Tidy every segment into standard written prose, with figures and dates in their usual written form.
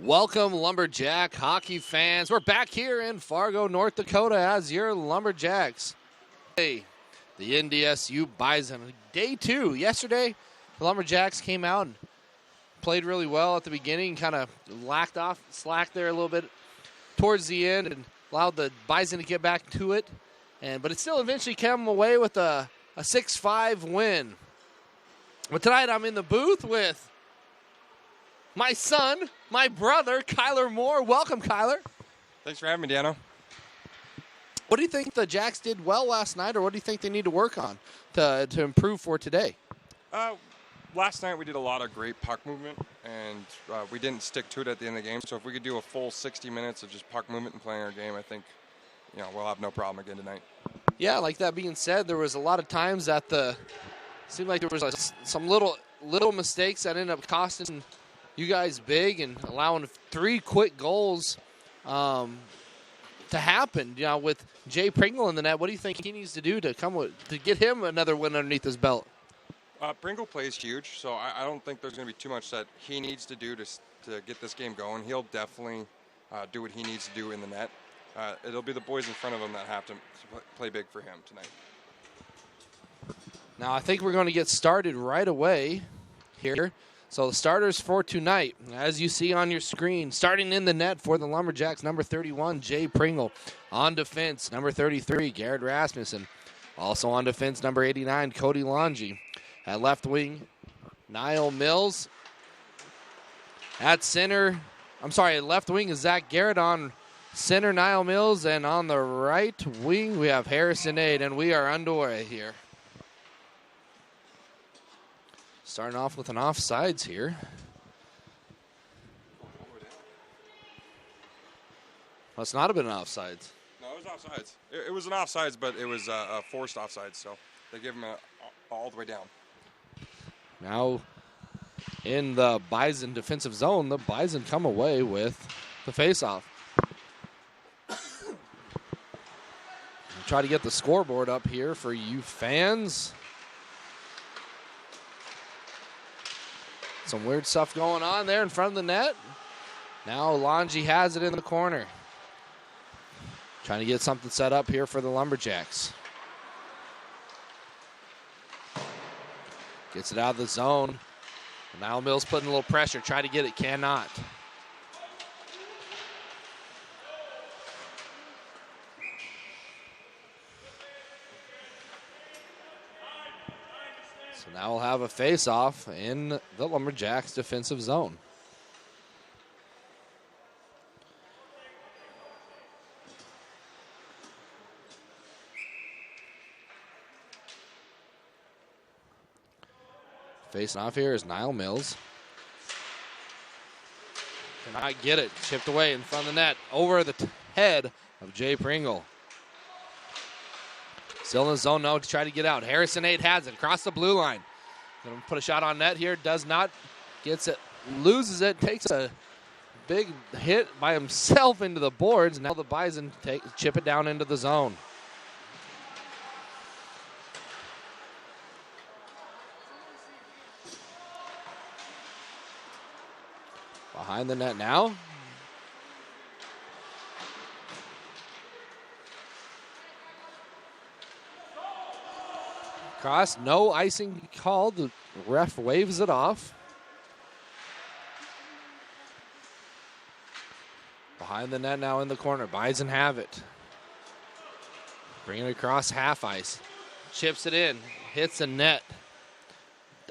Welcome, Lumberjack hockey fans. We're back here in Fargo, North Dakota as your Lumberjacks. Hey, the NDSU Bison. Day 2. Yesterday, the Lumberjacks came out and played really well at the beginning, kind of slacked there a little bit towards the end and allowed the Bison to get back to it. But it still eventually came away with a 6-5 win. But tonight I'm in the booth with my son, my brother, Kyler Moore. Welcome, Kyler. Thanks for having me, Dano. What do you think the Jacks did well last night, or what do you think they need to work on to improve for today? Last night we did a lot of great puck movement, and we didn't stick to it at the end of the game. So if we could do a full 60 minutes of just puck movement and playing our game, I think we'll have no problem again tonight. Yeah, like that being said, there was a lot of times that seemed like there was some little mistakes that ended up costing you guys big and allowing 3 quick goals to happen. With Jay Pringle in the net, what do you think he needs to do to get him another win underneath his belt? Pringle plays huge, so I don't think there's going to be too much that he needs to do to get this game going. He'll definitely do what he needs to do in the net. It'll be the boys in front of him that have to play big for him tonight. Now I think we're going to get started right away here. So the starters for tonight, as you see on your screen, starting in the net for the Lumberjacks, number 31, Jay Pringle. On defense, number 33, Garrett Rasmussen. Also on defense, number 89, Cody Longy. At left wing, Niall Mills. At left wing is Zach Garrett. On center, Niall Mills. And on the right wing, we have Harrison Aid, and we are underway here. Starting off with an offsides here. Must not have been an offsides. No, it was offsides. It was an offsides, but it was a forced offsides, so they give him all the way down. Now, in the Bison defensive zone, the Bison come away with the faceoff. Try to get the scoreboard up here for you fans. Some weird stuff going on there in front of the net. Now Longy has it in the corner. Trying to get something set up here for the Lumberjacks. Gets it out of the zone. Now Mills putting a little pressure. Try to get it, cannot. So now we'll have a face-off in the Lumberjacks defensive zone. Facing off here is Niall Mills. Cannot get it. Chipped away in front of the net. Over the head of Jay Pringle. Still in the zone now to try to get out. Harrison 8 has it across the blue line. Going to put a shot on net here. Does not. Gets it. Loses it. Takes a big hit by himself into the boards. Now the Bison chip it down into the zone. Behind the net now. Cross, no icing called. The ref waves it off. Behind the net now in the corner. Bison have it. Bringing it across half ice. Chips it in. Hits the net.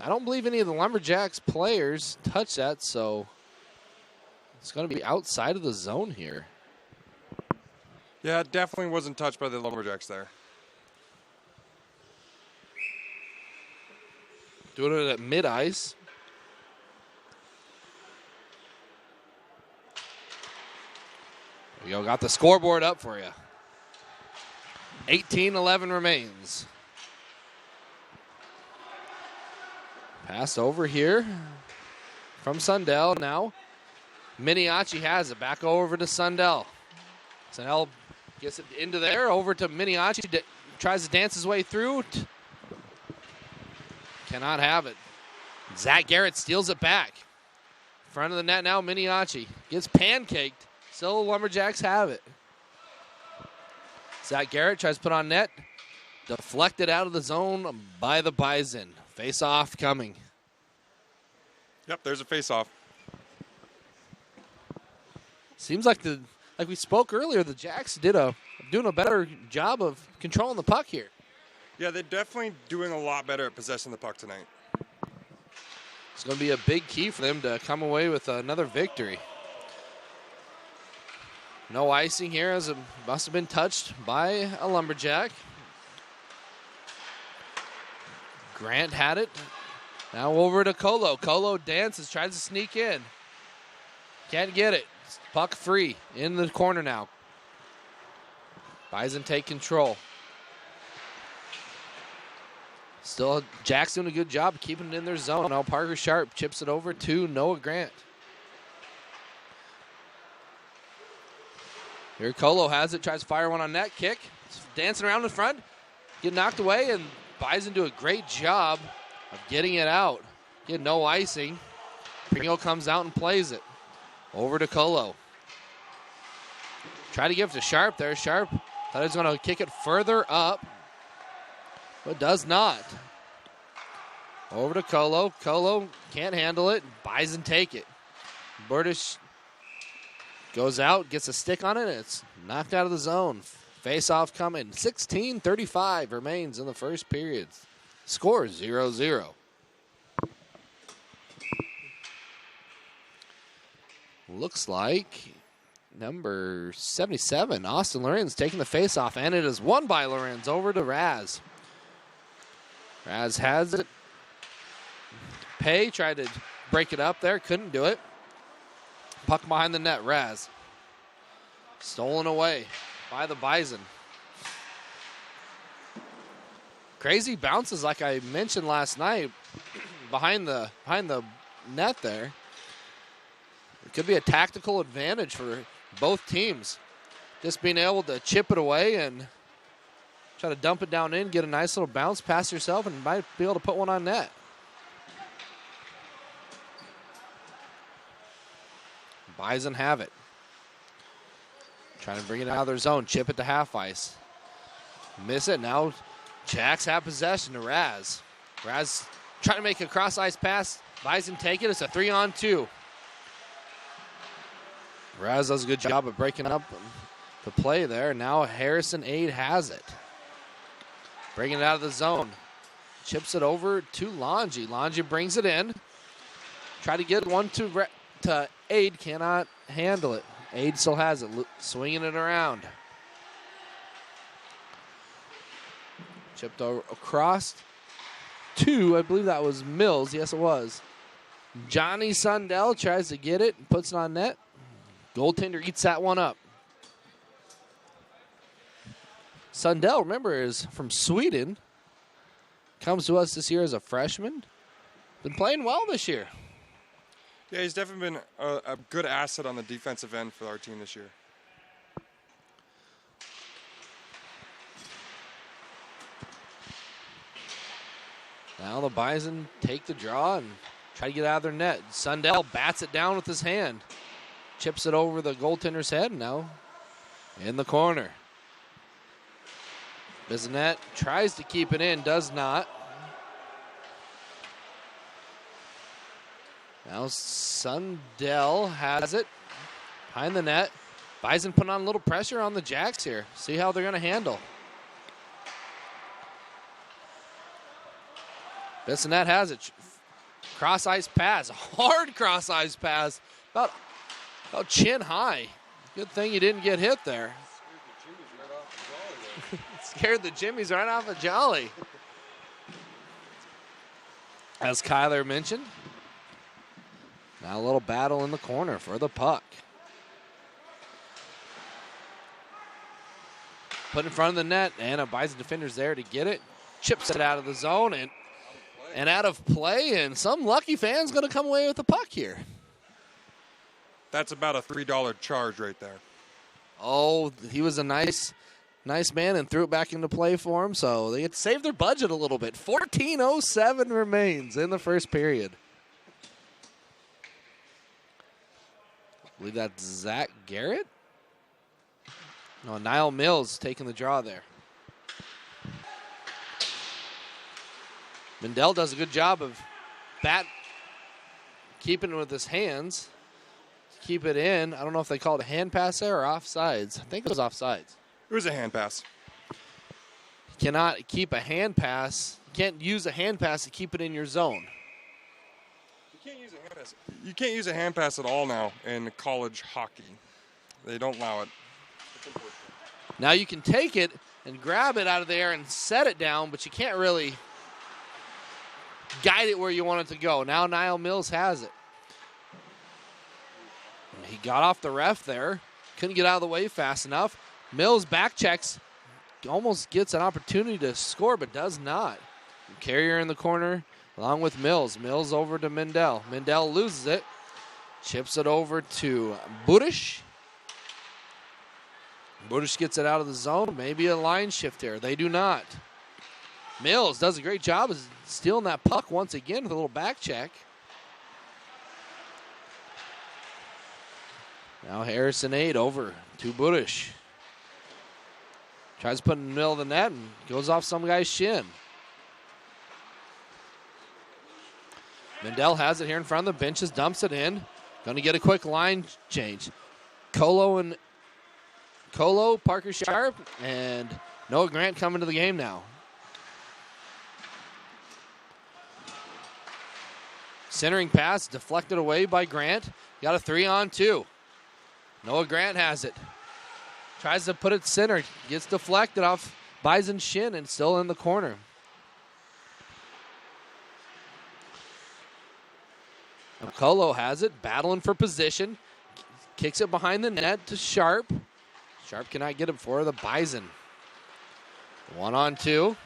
I don't believe any of the Lumberjacks players touch that, so it's going to be outside of the zone here. Yeah, it definitely wasn't touched by the Lumberjacks there. Doing it at mid-ice. There you go, got the scoreboard up for you. 18-11 remains. Pass over here from Sundell now. Miniachi has it. Back over to Sundell. Sundell gets it into there. Over to Miniachi. Tries to dance his way through. Cannot have it. Zach Garrett steals it back. Front of the net now, Miniachi. Gets pancaked. Still Lumberjacks have it. Zach Garrett tries to put on net. Deflected out of the zone by the Bison. Face-off coming. Yep, there's a face-off. Seems like we spoke earlier, the Jacks doing a better job of controlling the puck here. Yeah, they're definitely doing a lot better at possessing the puck tonight. It's going to be a big key for them to come away with another victory. No icing here, as it must have been touched by a Lumberjack. Grant had it. Now over to Colo. Colo dances, tries to sneak in. Can't get it. Puck free in the corner now. Bison take control. Still, Jack's doing a good job keeping it in their zone. Now Parker Sharp chips it over to Noah Grant. Here Colo has it, tries to fire one on net, kick. Dancing around in front, get knocked away, and Bison do a great job of getting it out. Get no icing. Pringle comes out and plays it. Over to Colo. Try to give it to Sharp there. Sharp thought he was going to kick it further up, but does not. Over to Colo. Colo can't handle it. Bison take it. Burdish goes out, gets a stick on it, and it's knocked out of the zone. Face-off coming. 16:35 remains in the first period. Score 0-0. Looks like number 77, Austin Lorenz, taking the face-off, and it is won by Lorenz. Over to Raz. Raz has it. Pay tried to break it up there, couldn't do it. Puck behind the net, Raz. Stolen away by the Bison. Crazy bounces, like I mentioned last night, behind the net there. It could be a tactical advantage for both teams. Just being able to chip it away and try to dump it down in, get a nice little bounce past yourself, and might be able to put one on net. Bison have it. Trying to bring it out of their zone. Chip it to half ice. Miss it. Now Jacks have possession to Raz. Raz trying to make a cross ice pass. Bison take it. It's a 3-on-2. Raz does a good job of breaking up the play there. Now Harrison Aid has it. Bringing it out of the zone. Chips it over to Longy. Longy brings it in. Try to get one to Aid. Cannot handle it. Aid still has it. Swinging it around. Chipped across to, I believe that was Mills. Yes, it was. Johnny Sundell tries to get it and puts it on net. Goaltender eats that one up. Sundell, remember, is from Sweden. Comes to us this year as a freshman. Been playing well this year. Yeah, he's definitely been a good asset on the defensive end for our team this year. Now the Bison take the draw and try to get out of their net. Sundell bats it down with his hand. Chips it over the goaltender's head. Now in the corner. Bissonette tries to keep it in, does not. Now Sundell has it behind the net. Bison putting on a little pressure on the Jacks here. See how they're going to handle. Bissonette has it. Cross ice pass. Hard cross ice pass. About chin high. Good thing you didn't get hit there. Scared the Jimmies right off the jolly. As Kyler mentioned. Now a little battle in the corner for the puck. Put in front of the net, and a Bison defender's there to get it. Chips it out of the zone and out of play, and some lucky fan's going to come away with the puck here. That's about a $3 charge right there. Oh, he was a nice man and threw it back into play for him, so they had to save their budget a little bit. 14:07 remains in the first period. believe that's Zach Garrett. No, Niall Mills taking the draw there. Mendel does a good job of keeping it with his hands. Keep it in. I don't know if they called a hand pass there or offsides. I think it was offsides. It was a hand pass. You cannot keep a hand pass. You can't use a hand pass to keep it in your zone. You can't use a hand pass. You can't use a hand pass at all now in college hockey. They don't allow it. Now you can take it and grab it out of there and set it down, but you can't really guide it where you want it to go. Now Niall Mills has it. He got off the ref there. Couldn't get out of the way fast enough. Mills back checks. Almost gets an opportunity to score, but does not. Carrier in the corner along with Mills. Mills over to Mendel. Mendel loses it. Chips it over to Budish. Budish gets it out of the zone. Maybe a line shift here. They do not. Mills does a great job of stealing that puck once again with a little back check. Now Harrison Aid over to Budish. Tries to put it in the middle of the net and goes off some guy's shin. Mendel has it here in front of the benches, dumps it in. Going to get a quick line change. Colo, Parker Sharp, and Noah Grant coming to the game now. Centering pass deflected away by Grant. Got a 3-on-2. Noah Grant has it. Tries to put it center. Gets deflected off Bison's shin and still in the corner. Colo has it, battling for position. Kicks it behind the net to Sharp. Sharp cannot get it for the Bison. 1-on-2.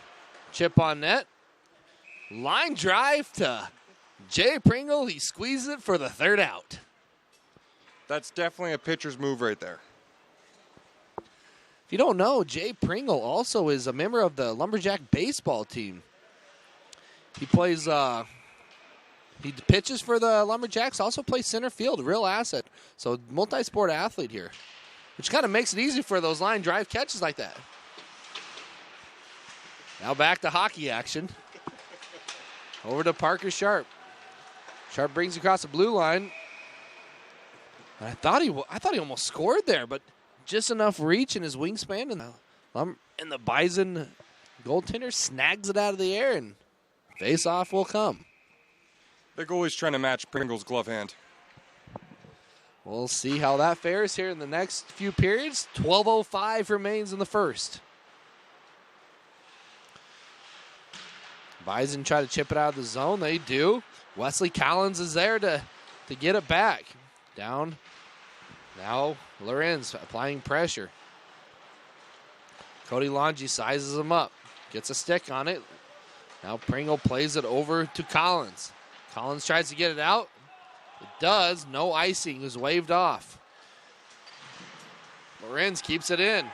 Chip on net. Line drive to Jay Pringle. He squeezes it for the third out. That's definitely a pitcher's move right there. If you don't know, Jay Pringle also is a member of the Lumberjack baseball team. He plays, he pitches for the Lumberjacks, also plays center field, a real asset. So multi-sport athlete here, which kind of makes it easy for those line drive catches like that. Now back to hockey action. Over to Parker Sharp. Sharp brings across the blue line. And I thought he almost scored there, but just enough reach in his wingspan, and the Bison goaltender snags it out of the air, and face-off will come. The goalie's trying to match Pringle's glove hand. We'll see how that fares here in the next few periods. 12:05 remains in the first. Bison try to chip it out of the zone. They do. Wesley Collins is there to get it back. Down. Now Lorenz applying pressure. Cody Longi sizes him up. Gets a stick on it. Now Pringle plays it over to Collins. Collins tries to get it out. It does. No icing. It was waved off. Lorenz keeps it in.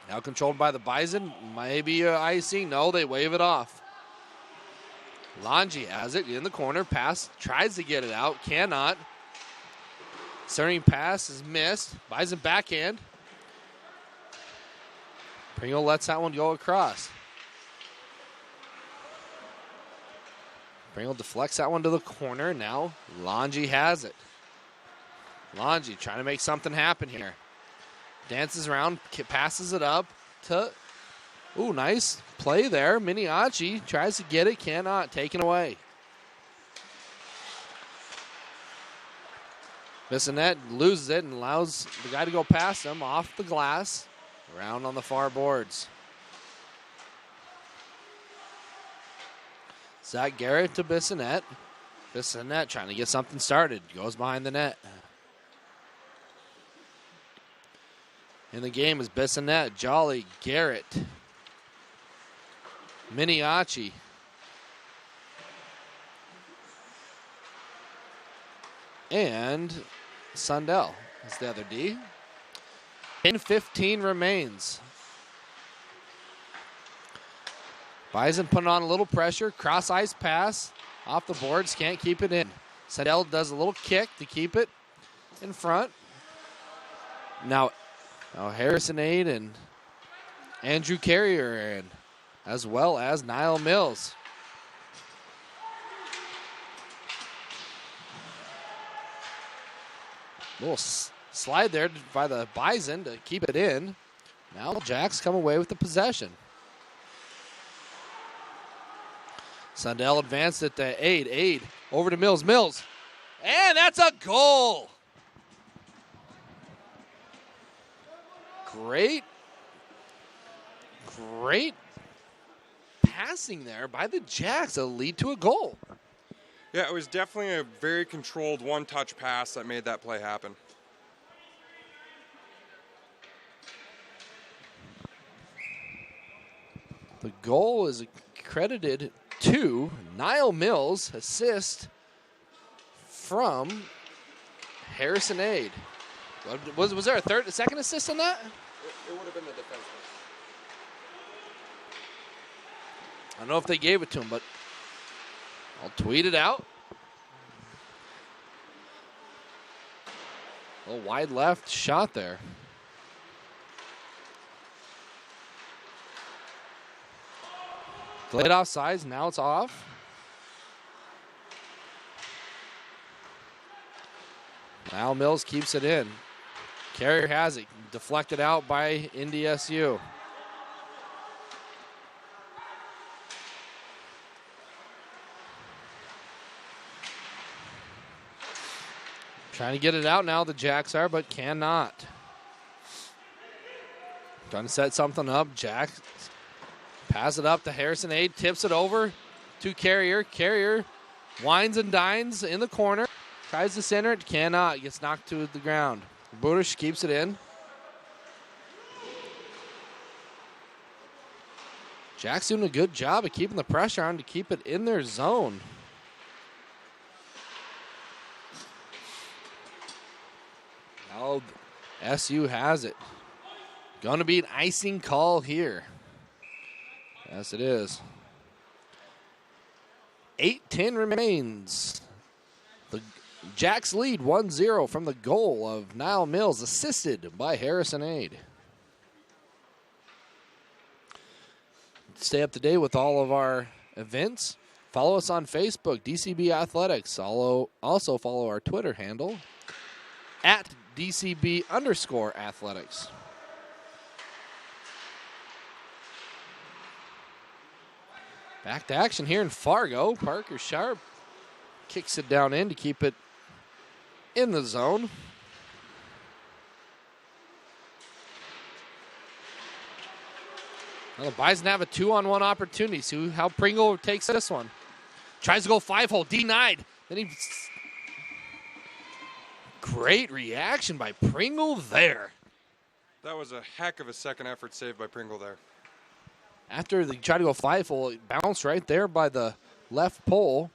Now controlled by the Bison. Maybe icing. No, they wave it off. Longi has it in the corner. Pass. Tries to get it out. Cannot. Centering pass is missed. Bison backhand. Pringle lets that one go across. Pringle deflects that one to the corner. Now Longi has it. Longi trying to make something happen here. Dances around, passes it up to, ooh, nice play there. Miniachi tries to get it, cannot, taken away. Bissonette loses it and allows the guy to go past him off the glass, around on the far boards. Zach Garrett to Bissonette. Bissonette trying to get something started, goes behind the net. In the game is Bissonette, Jolly, Garrett, Miniachi. And Sundell is the other D. 10:15 remains. Bison putting on a little pressure. Cross ice pass off the boards. Can't keep it in. Seidel does a little kick to keep it in front. Now Harrison Aid and Andrew Carrier are in, as well as Niall Mills. Little slide there by the Bison to keep it in. Now Jacks come away with the possession. Sundell advanced it to Aid. Aid over to Mills. Mills. And that's a goal. Great passing there by the Jacks to lead to a goal. Yeah, it was definitely a very controlled one-touch pass that made that play happen. The goal is credited to Niall Mills, assist from Harrison Aid. Was there a second assist on that? It would have been the defenseman. I don't know if they gave it to him, but I'll tweet it out. A little wide left shot there. Delayed offsides, now it's off. Al Mills keeps it in. Carrier has it, deflected out by NDSU. Trying to get it out now, the Jacks are, but cannot. Trying to set something up. Jacks pass it up to Harrison Aid, tips it over to Carrier. Carrier winds and dines in the corner. Tries to center it, cannot. Gets knocked to the ground. Budish keeps it in. Jacks doing a good job of keeping the pressure on to keep it in their zone. Now SU has it. Going to be an icing call here. Yes, it is. 8:10 remains. The Jacks lead 1-0 from the goal of Niall Mills, assisted by Harrison Aid. Stay up to date with all of our events. Follow us on Facebook, DCB Athletics. Also follow our Twitter handle, at DCB_athletics. Back to action here in Fargo. Parker Sharp kicks it down in to keep it in the zone. Well, the Bison have a 2-on-1 opportunity. See how Pringle takes this one. Tries to go 5-hole, denied. Then great reaction by Pringle there. That was a heck of a second effort save by Pringle there. After they tried to go 5-hole, it bounced right there by the left pole.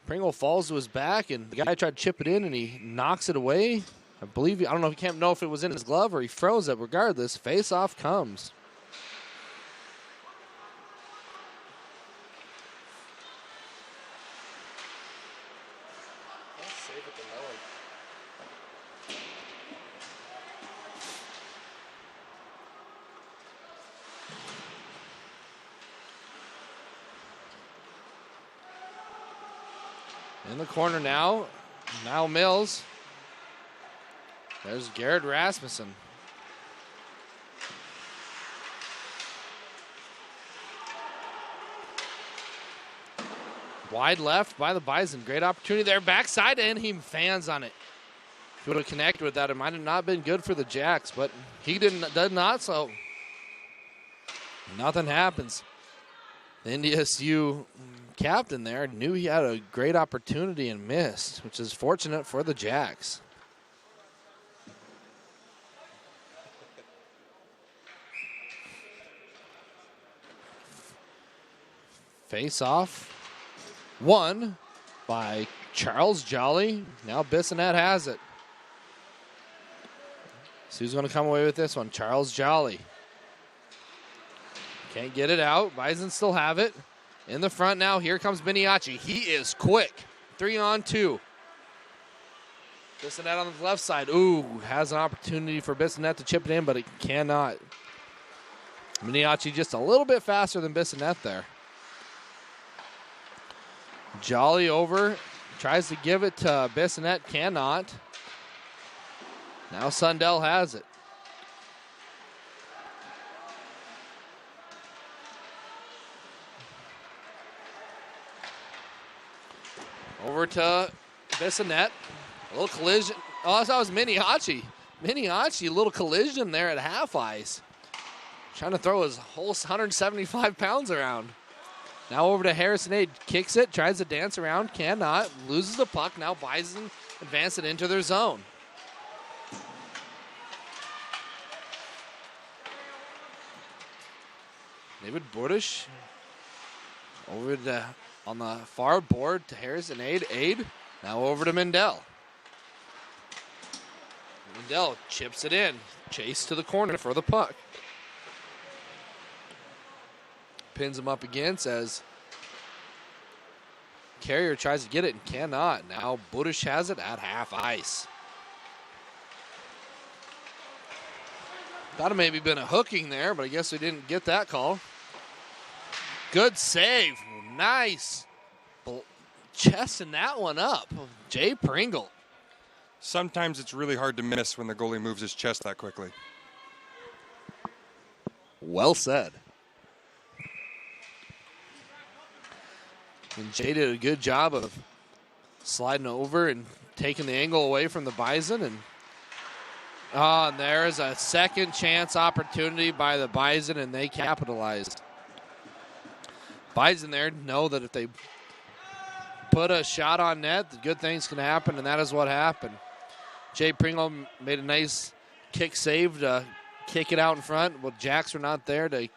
Pringle falls to his back, and the guy tried to chip it in, and he knocks it away. I don't know, he can't know if it was in his glove or he froze it. Regardless, face-off comes. In the corner now, Niall Mills. There's Garrett Rasmussen. Wide left by the Bison. Great opportunity there. Backside, and he fans on it. If he would have connected with that, it might have not been good for the Jacks, but he did not, so nothing happens. The NDSU captain there knew he had a great opportunity and missed, which is fortunate for the Jacks. Face off. Won by Charles Jolly. Now Bissonette has it. So who's going to come away with this one? Charles Jolly. Can't get it out. Bison still have it. In the front now, here comes Beniachi. He is quick. 3-on-2. Bissonette on the left side. Ooh, has an opportunity for Bissonette to chip it in, but it cannot. Miniachi just a little bit faster than Bissonette there. Jolly over, tries to give it to Bissonette, cannot. Now Sundell has it. Over to Bissonette. A little collision. Oh, that was Miniachi. Miniachi, a little collision there at half ice. Trying to throw his whole 175 pounds around. Now over to Harrison Aid. Kicks it, tries to dance around, cannot. Loses the puck. Now Bison advance it into their zone. David Bordish over to, on the far board to Harrison Aid. Aid now over to Mendel. Mendel chips it in. Chase to the corner for the puck. Pins him up again, says Carrier tries to get it and cannot. Now Bordish has it at half ice. Thought it maybe been a hooking there, but I guess we didn't get that call. Good save. Nice. Chesting that one up. Jay Pringle. Sometimes it's really hard to miss when the goalie moves his chest that quickly. Well said. And Jay did a good job of sliding over and taking the angle away from the Bison. And there's a second chance opportunity by the Bison, and they capitalized. Bison there know that if they put a shot on net, the good things can happen, and that is what happened. Jay Pringle made a nice kick save to kick it out in front. Well, Jacks were not there to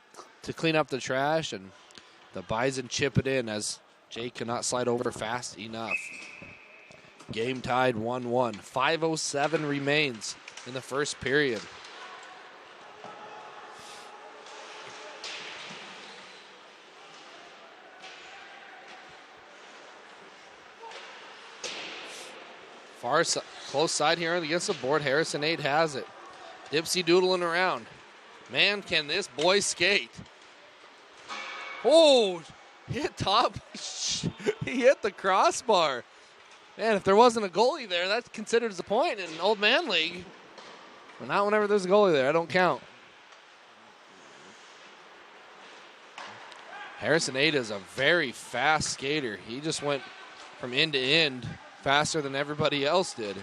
clean up the trash, and the Bison chip it in as Jay cannot slide over fast enough. Game tied 1-1. 5:07 remains in the first period. Close side here against the board. Harrison 8 has it. Dipsy doodling around. Man, can this boy skate. Oh, hit top. He hit the crossbar. Man, if there wasn't a goalie there, that's considered as a point in Old Man League. But not whenever there's a goalie there. I don't count. Harrison 8 is a very fast skater. He just went from end to end faster than everybody else did.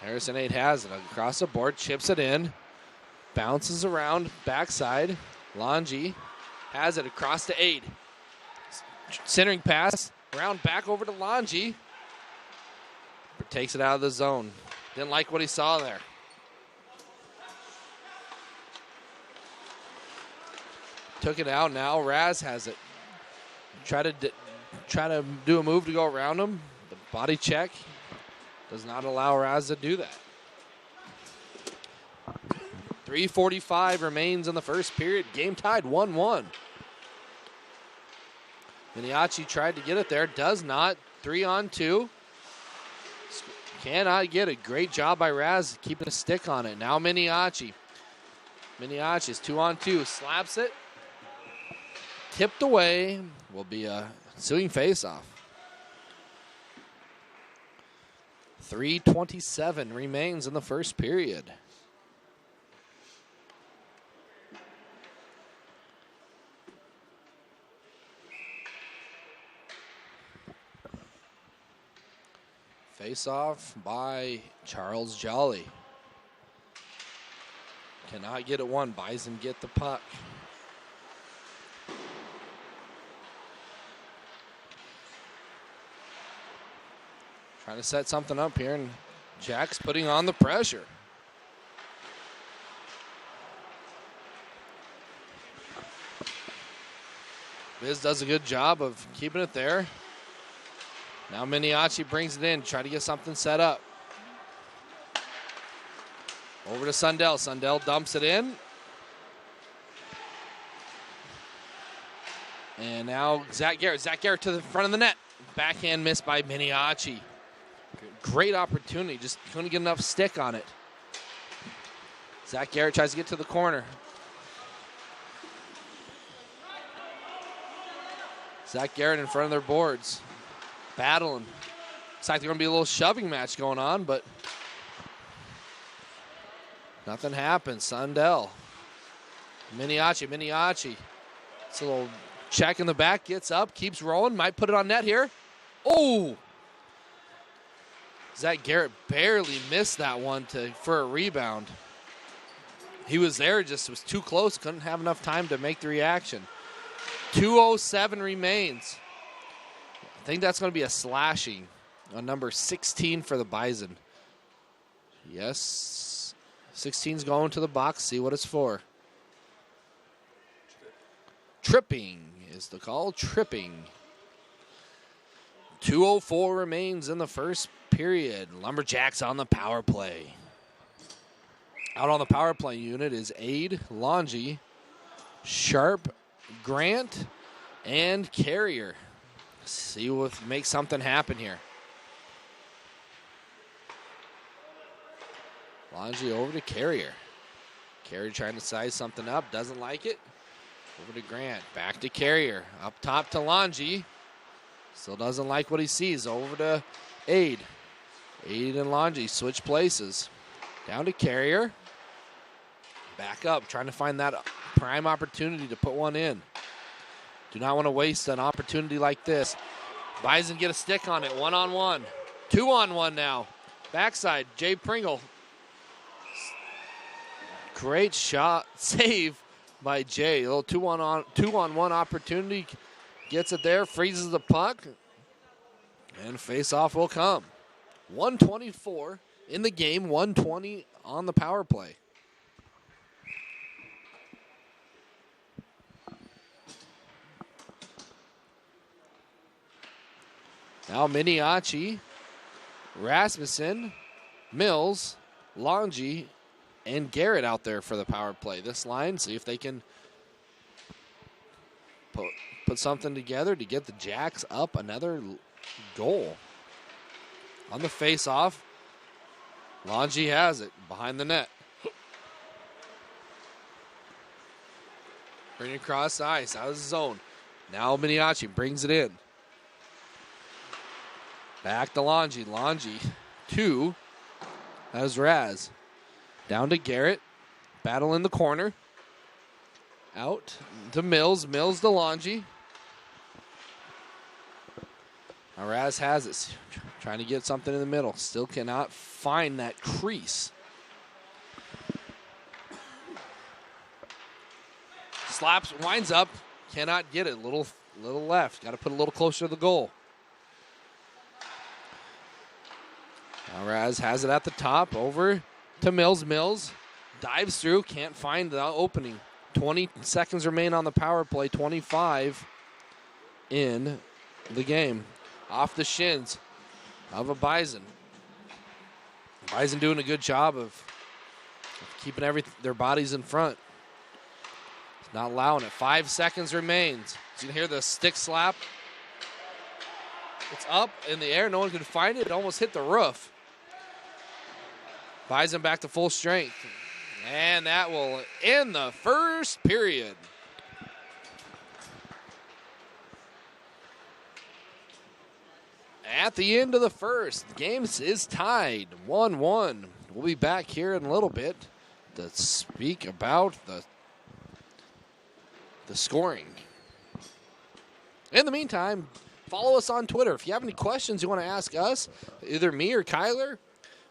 Harrison 8 has it across the board, chips it in, bounces around, backside. Longy has it across to 8. Centering pass, around back over to Longy. Takes it out of the zone. Didn't like what he saw there. Took it out now. Raz has it. Try to do a move to go around him. The body check does not allow Raz to do that. 3:45 remains in the first period. Game tied 1-1. Miniachi tried to get it there. Does not. 3-on-2. Cannot get it. Great job by Raz keeping a stick on it. Now Miniachi. Miniachi is 2-on-2. Slaps it. Tipped away. Will be a ensuing faceoff. 3:27 remains in the first period. Face-off by Charles Jolly. Cannot get it one. Bison get the puck. Trying to set something up here, and Jack's putting on the pressure. Biz does a good job of keeping it there. Now Miniachi brings it in, try to get something set up. Over to Sundell. Sundell dumps it in. And now Zach Garrett. Zach Garrett to the front of the net. Backhand miss by Miniachi. Great opportunity. Just couldn't get enough stick on it. Zach Garrett tries to get to the corner. Zach Garrett in front of their boards. Battling. Looks like there's going to be a little shoving match going on, but nothing happens. Sundell. Miniachi. It's a little check in the back. Gets up. Keeps rolling. Might put it on net here. Oh! Zach Garrett barely missed that one for a rebound. He was there, just was too close. Couldn't have enough time to make the reaction. 2:07 remains. I think that's going to be a slashing on number 16 for the Bison. Yes. 16's going to the box. See what it's for. Tripping is the call. Tripping. 2:04 remains in the first period. Lumberjacks on the power play. Out on the power play unit is Aid, Longy, Sharp, Grant, and Carrier. See if make something happen here. Longy over to Carrier. Carrier trying to size something up. Doesn't like it. Over to Grant. Back to Carrier. Up top to Longy. Still doesn't like what he sees. Over to Aid. Aid and Longy switch places. Down to Carrier. Back up. Trying to find that prime opportunity to put one in. Do not want to waste an opportunity like this. Bison get a stick on it. 1-on-1. 2-on-1 now. Backside. Jay Pringle. Great shot. Save by Jay. A little 2-on-1 opportunity. Gets it there. Freezes the puck. And face-off will come. 1:24 in the game. 1:20 on the power play. Now Miniachi, Rasmussen, Mills, Longy, and Garrett out there for the power play. This line, see if they can put something together to get the Jacks up another goal. On the face-off, Longy has it behind the net. Bring it across the ice, out of the zone. Now Miniachi brings it in. Back to Longy. Longy, 2. As Raz. Down to Garrett. Battle in the corner. Out to Mills. Mills to Longy. Now Raz has it. Trying to get something in the middle. Still cannot find that crease. Slaps, winds up. Cannot get it. Little left. Got to put a little closer to the goal. Now Raz has it at the top. Over to Mills. Mills dives through. Can't find the opening. 20 seconds remain on the power play. 25 in the game. Off the shins of a Bison. Bison doing a good job of keeping their bodies in front. It's not allowing it. 5 seconds remains. You can hear the stick slap. It's up in the air. No one could find it. It almost hit the roof. Bison back to full strength. And that will end the first period. At the end of the first, the game is tied 1-1. We'll be back here in a little bit to speak about the scoring. In the meantime, follow us on Twitter. If you have any questions you want to ask us, either me or Kyler,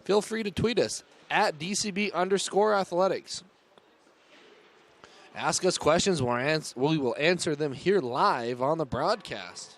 feel free to tweet us at DCB_athletics. Ask us questions. We will answer them here live on the broadcast.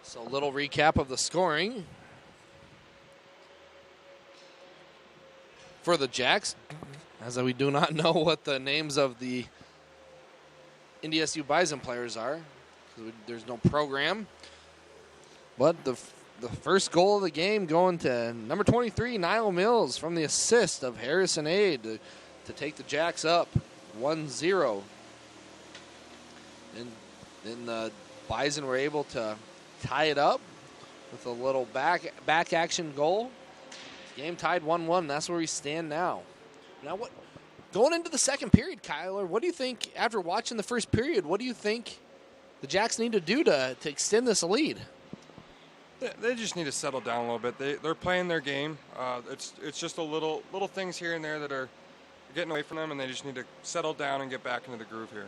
So a little recap of the scoring for the Jacks, as we do not know what the names of the NDSU Bison players are, because there's no program. But the first goal of the game going to number 23, Niall Mills, from the assist of Harrison Aid to take the Jacks up 1-0. And then the Bison were able to tie it up with a little back action goal. Game tied 1-1. That's where we stand now. Now, going into the second period, Kyler, what do you think, after watching the first period, what do you think the Jacks need to do to extend this lead? They just need to settle down a little bit. They're playing their game. It's just a little things here and there that are getting away from them, and they just need to settle down and get back into the groove here.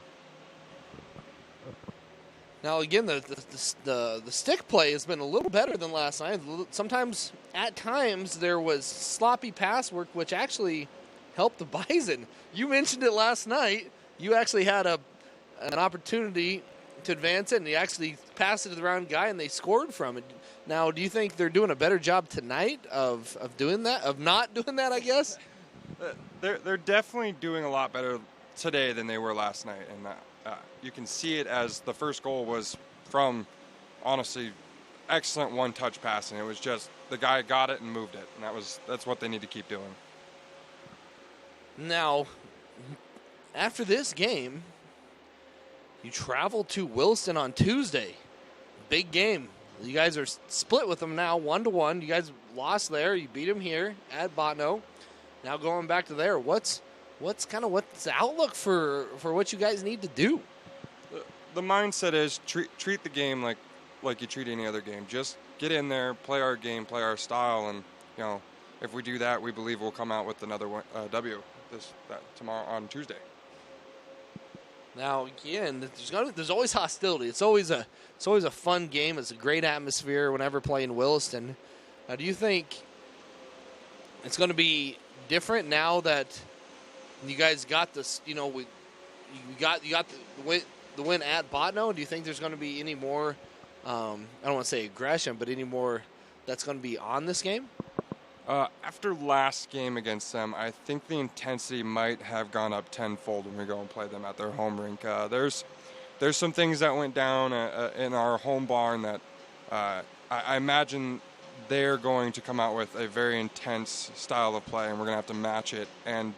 Now, again, the stick play has been a little better than last night. Sometimes, at times, there was sloppy pass work, which actually helped the Bison. You mentioned it last night. You actually had an opportunity to advance it, and you actually passed it to the round guy, and they scored from it. Now, do you think they're doing a better job tonight of doing that, of not doing that, I guess? They're definitely doing a lot better today than they were last night, and you can see it as the first goal was from, honestly, excellent one-touch passing. It was just the guy got it and moved it, and that's what they need to keep doing. Now, after this game, you travel to Williston on Tuesday. Big game. You guys are split with them now, 1-1. You guys lost there. You beat them here at Botno. Now going back to there, what's the outlook for what you guys need to do? The mindset is treat the game like you treat any other game. Just get in there, play our game, play our style, and if we do that, we believe we'll come out with another W tomorrow on Tuesday. Now again, there's always hostility. It's always a fun game. It's a great atmosphere whenever playing Williston. Now, do you think it's going to be different now that you guys got this? You got the win at Botno. Do you think there's going to be any more? I don't want to say aggression, but any more that's going to be on this game? After last game against them, I think the intensity might have gone up tenfold when we go and play them at their home rink. There's some things that went down in our home barn that I imagine they're going to come out with a very intense style of play, and we're going to have to match it and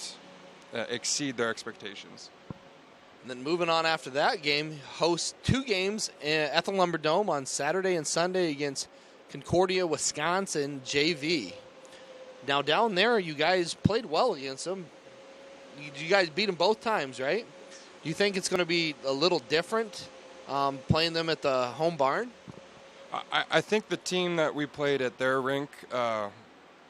exceed their expectations. And then moving on after that game, host two games at the Lumber Dome on Saturday and Sunday against Concordia, Wisconsin JV. Now, down there, you guys played well against them. You guys beat them both times, right? Do you think it's going to be a little different playing them at the home barn? I think the team that we played at their rink,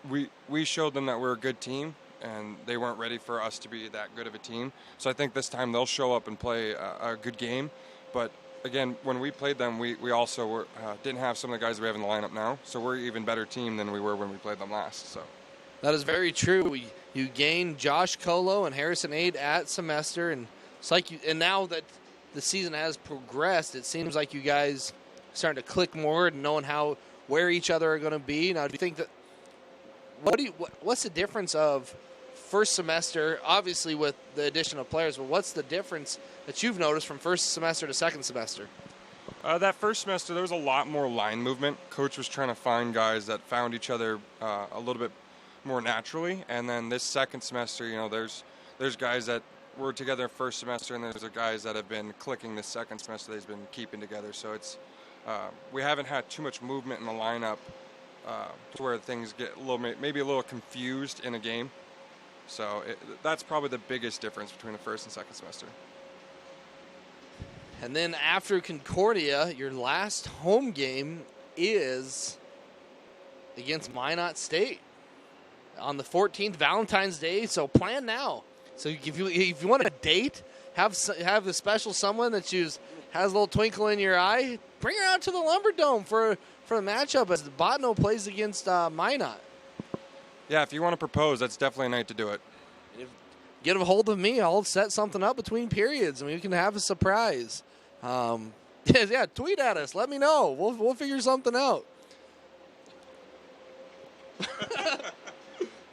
we showed them that we're a good team, and they weren't ready for us to be that good of a team. So I think this time they'll show up and play a good game. But, again, when we played them, we also didn't have some of the guys that we have in the lineup now. So we're an even better team than we were when we played them last. So that is very true. You gained Josh Colo and Harrison Aid at semester, and it's like and now that the season has progressed, it seems like you guys are starting to click more and knowing where each other are going to be. Now, do you think that what's the difference of first semester, obviously with the addition of players, but what's the difference that you've noticed from first semester to second semester? That first semester, there was a lot more line movement. Coach was trying to find guys that found each other a little bit more naturally. And then this second semester, there's guys that were together first semester, and there's guys that have been clicking this second semester they've been keeping together. So it's we haven't had too much movement in the lineup to where things get maybe a little confused in a game. So that's probably the biggest difference between the first and second semester. And then after Concordia, your last home game is against Minot State on the 14th, Valentine's Day. So plan now. So if you want a date, have a special someone that has a little twinkle in your eye, bring her out to the Lumber Dome for the matchup as the Botno plays against Minot. Yeah, if you want to propose, that's definitely a night to do it. Get a hold of me. I'll set something up between periods, and we can have a surprise. Yeah, tweet at us. Let me know. We'll figure something out.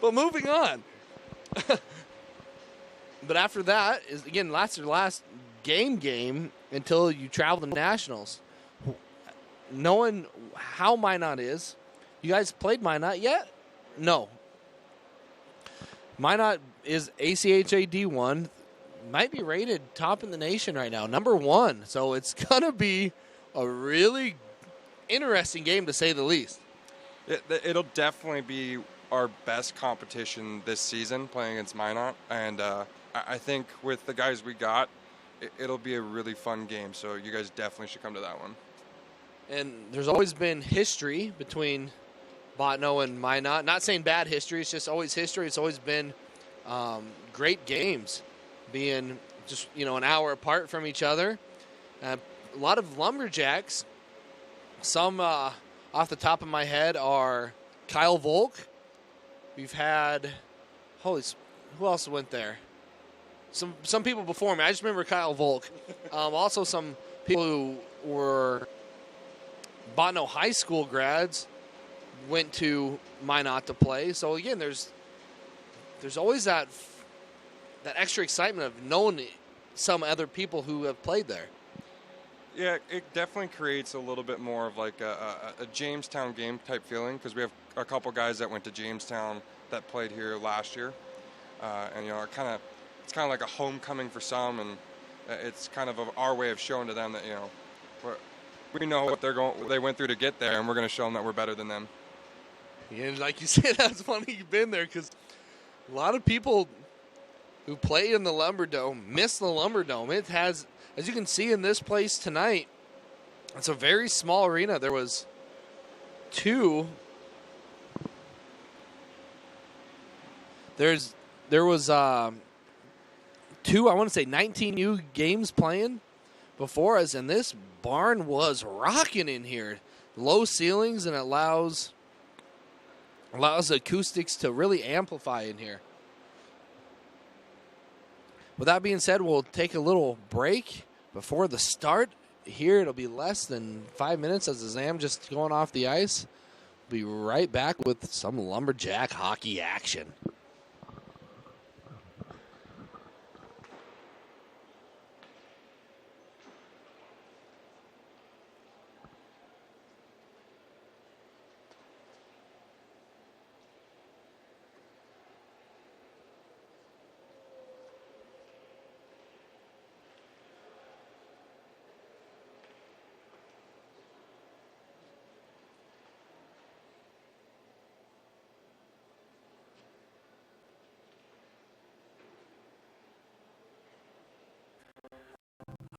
But moving on. But after that is again that's your last game until you travel to Nationals. Knowing how Minot is, you guys played Minot yet? No. Minot is ACHA D1. Might be rated top in the nation right now, number 1. So it's going to be a really interesting game, to say the least. It'll definitely be our best competition this season, playing against Minot. And I think with the guys we got, it'll be a really fun game. So you guys definitely should come to that one. And there's always been history between Botno and Minot. Not saying bad history, it's just always history. It's always been great games, being just, an hour apart from each other. A lot of Lumberjacks. Some off the top of my head are Kyle Volk. We've had, who else went there? Some people before me. I just remember Kyle Volk. Also some people who were Botno High School grads went to Minot to play. So again, there's always that extra excitement of knowing some other people who have played there. Yeah, it definitely creates a little bit more of like a Jamestown game type feeling, because we have a couple guys that went to Jamestown that played here last year, and it's kind of like a homecoming for some, and it's kind of our way of showing to them that we know what they went through to get there, and we're going to show them that we're better than them. Yeah, like you said, that's funny you've been there, because a lot of people who play in the Lumberdome miss the Lumberdome. It has, as you can see in this place tonight, it's a very small arena. There was two. There was two, I want to say 19U games playing before us, and this barn was rocking in here. Low ceilings, and allows acoustics to really amplify in here. With that being said, we'll take a little break before the start. Here it'll be less than 5 minutes as the Zam just going off the ice. We'll be right back with some Lumberjack hockey action.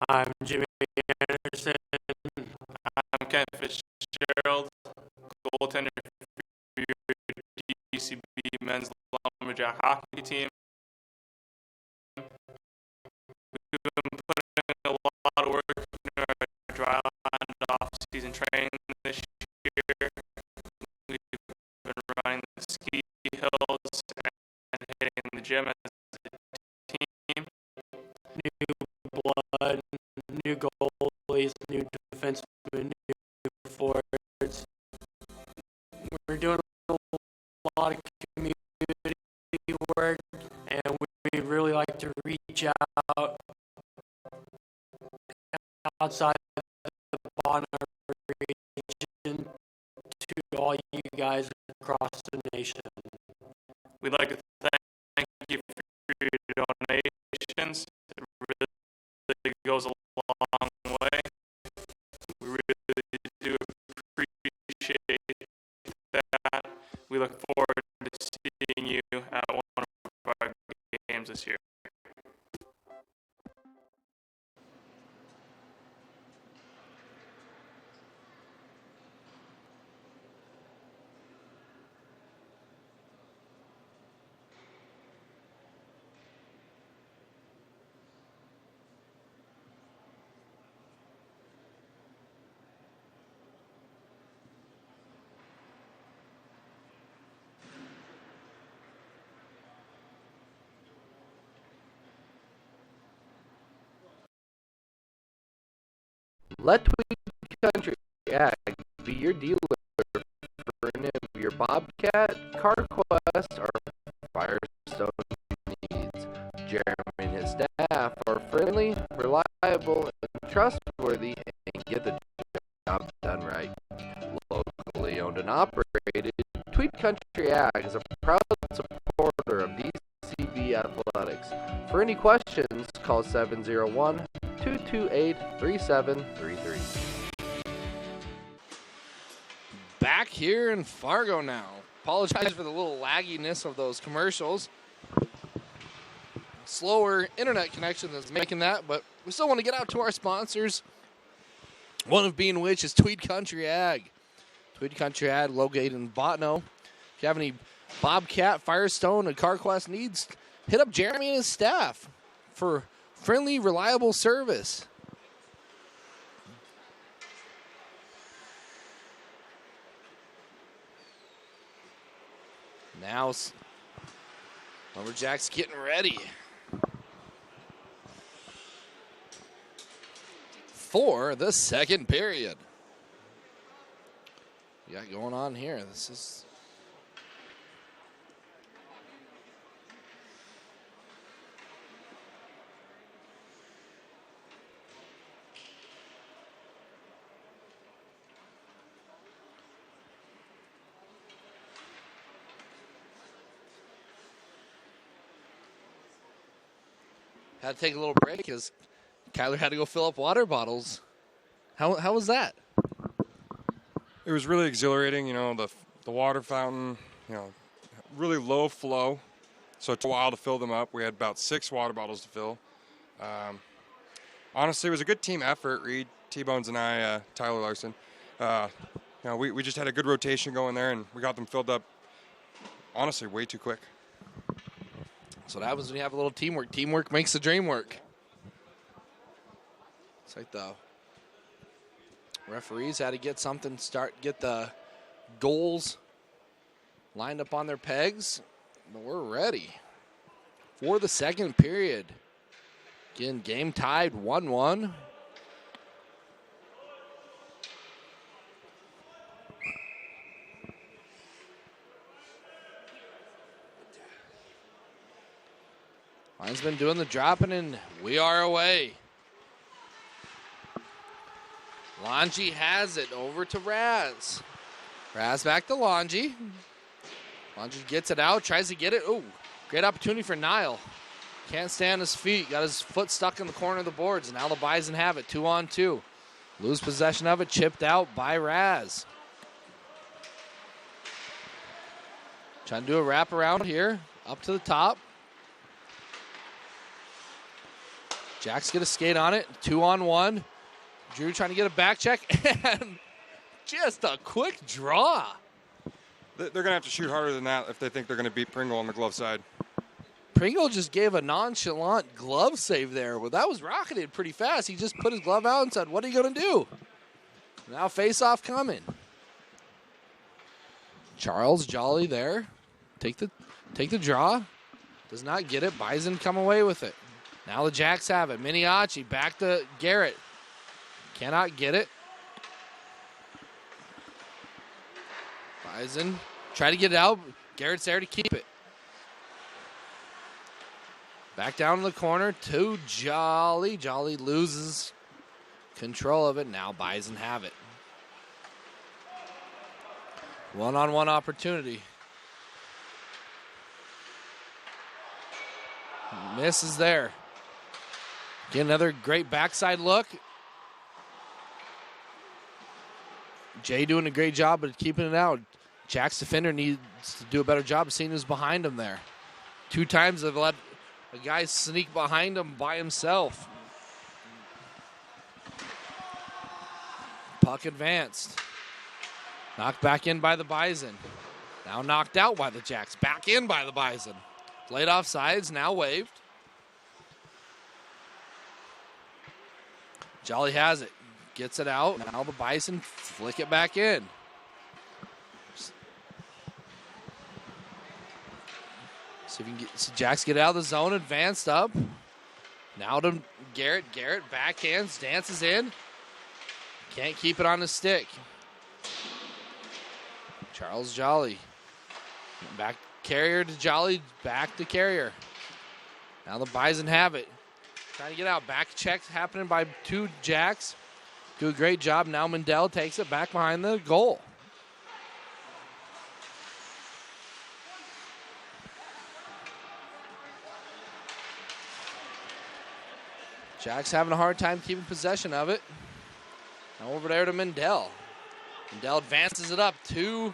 I'm Jimmy Anderson. I'm Ken Fitzgerald, goaltender for your DCB men's Lumberjack hockey team. We've been putting a lot of work into our dry land off-season training this year. We've been running the ski hills and hitting the gym as a team. New blood, new goalies, new defensemen, new forwards. We're doing a lot of community work, and we really like to reach out outside the Botno region to all you guys across the nation. We'd like to thank you for your donations. It really goes a long way. We really do appreciate that. We look forward to seeing you at one of our games this year. Let Tweed Country Ag be your dealer for any of your Bobcat, CarQuest, or Firestone needs. Jeremy and his staff are friendly, reliable, and trustworthy, and get the job done right. Locally owned and operated, Tweed Country Ag is a proud supporter of DCB Athletics. For any questions, call 701-228-3733. Back here in Fargo now. Apologize for the little lagginess of those commercials. Slower internet connection that's making that, but we still want to get out to our sponsors. One of being which is Tweed Country Ag. Tweed Country Ag located in Botno. If you have any Bobcat, Firestone, and CarQuest needs, hit up Jeremy and his staff for friendly, reliable service. Now, Lumberjacks getting ready for the second period. We got going on here. This is had to take a little break because Kyler had to go fill up water bottles. How was that? It was really exhilarating, you know, the water fountain, you know, really low flow. So it took a while to fill them up. We had about 6 water bottles to fill. Honestly, it was a good team effort. Reed, T-Bones, and I, Tyler Larson. You know, we just had a good rotation going there, and we got them filled up, honestly, way too quick. That's what happens when you have a little teamwork. Teamwork makes the dream work. It's like the referees had to get something, get the goals lined up on their pegs. But we're ready for the second period. Again, game tied 1-1. Line's been doing the dropping, and we are away. Longy has it over to Raz. Raz back to Longy. Longy gets it out, tries to get it. Ooh, great opportunity for Nile. Can't stay on his feet. Got his foot stuck in the corner of the boards, and now the Bison have it 2-on-2. Lose possession of it, chipped out by Raz. Trying to do a wraparound here, up to the top. Jack's going to skate on it, 2-on-1. Drew trying to get a back check, and just a quick draw. They're going to have to shoot harder than that if they think they're going to beat Pringle on the glove side. Pringle just gave a nonchalant glove save there. Well, that was rocketed pretty fast. He just put his glove out and said, what are you going to do? Now face-off coming. Charles Jolly there. Take the draw. Does not get it. Bison come away with it. Now the Jacks have it. Miniachi back to Garrett. Cannot get it. Bison try to get it out. Garrett's there to keep it. Back down in the corner to Jolly. Jolly loses control of it. Now Bison have it. One-on-one opportunity. Misses there. Get another great backside look. Jay doing a great job of keeping it out. Jack's defender needs to do a better job of seeing who's behind him there. 2 times they've let a guy sneak behind him by himself. Puck advanced. Knocked back in by the Bison. Now knocked out by the Jacks. Back in by the Bison. Played off sides, now waved. Jolly has it. Gets it out. Now the Bison flick it back in. See if you can see Jacks get out of the zone, advanced up. Now to Garrett. Garrett backhands, dances in. Can't keep it on the stick. Charles Jolly. Back Carrier to Jolly, back to Carrier. Now the Bison have it. Trying to get out. Back check happening by two Jacks. Do a great job. Now Mendel takes it back behind the goal. Jacks having a hard time keeping possession of it. Now over there to Mendel. Mendel advances it up to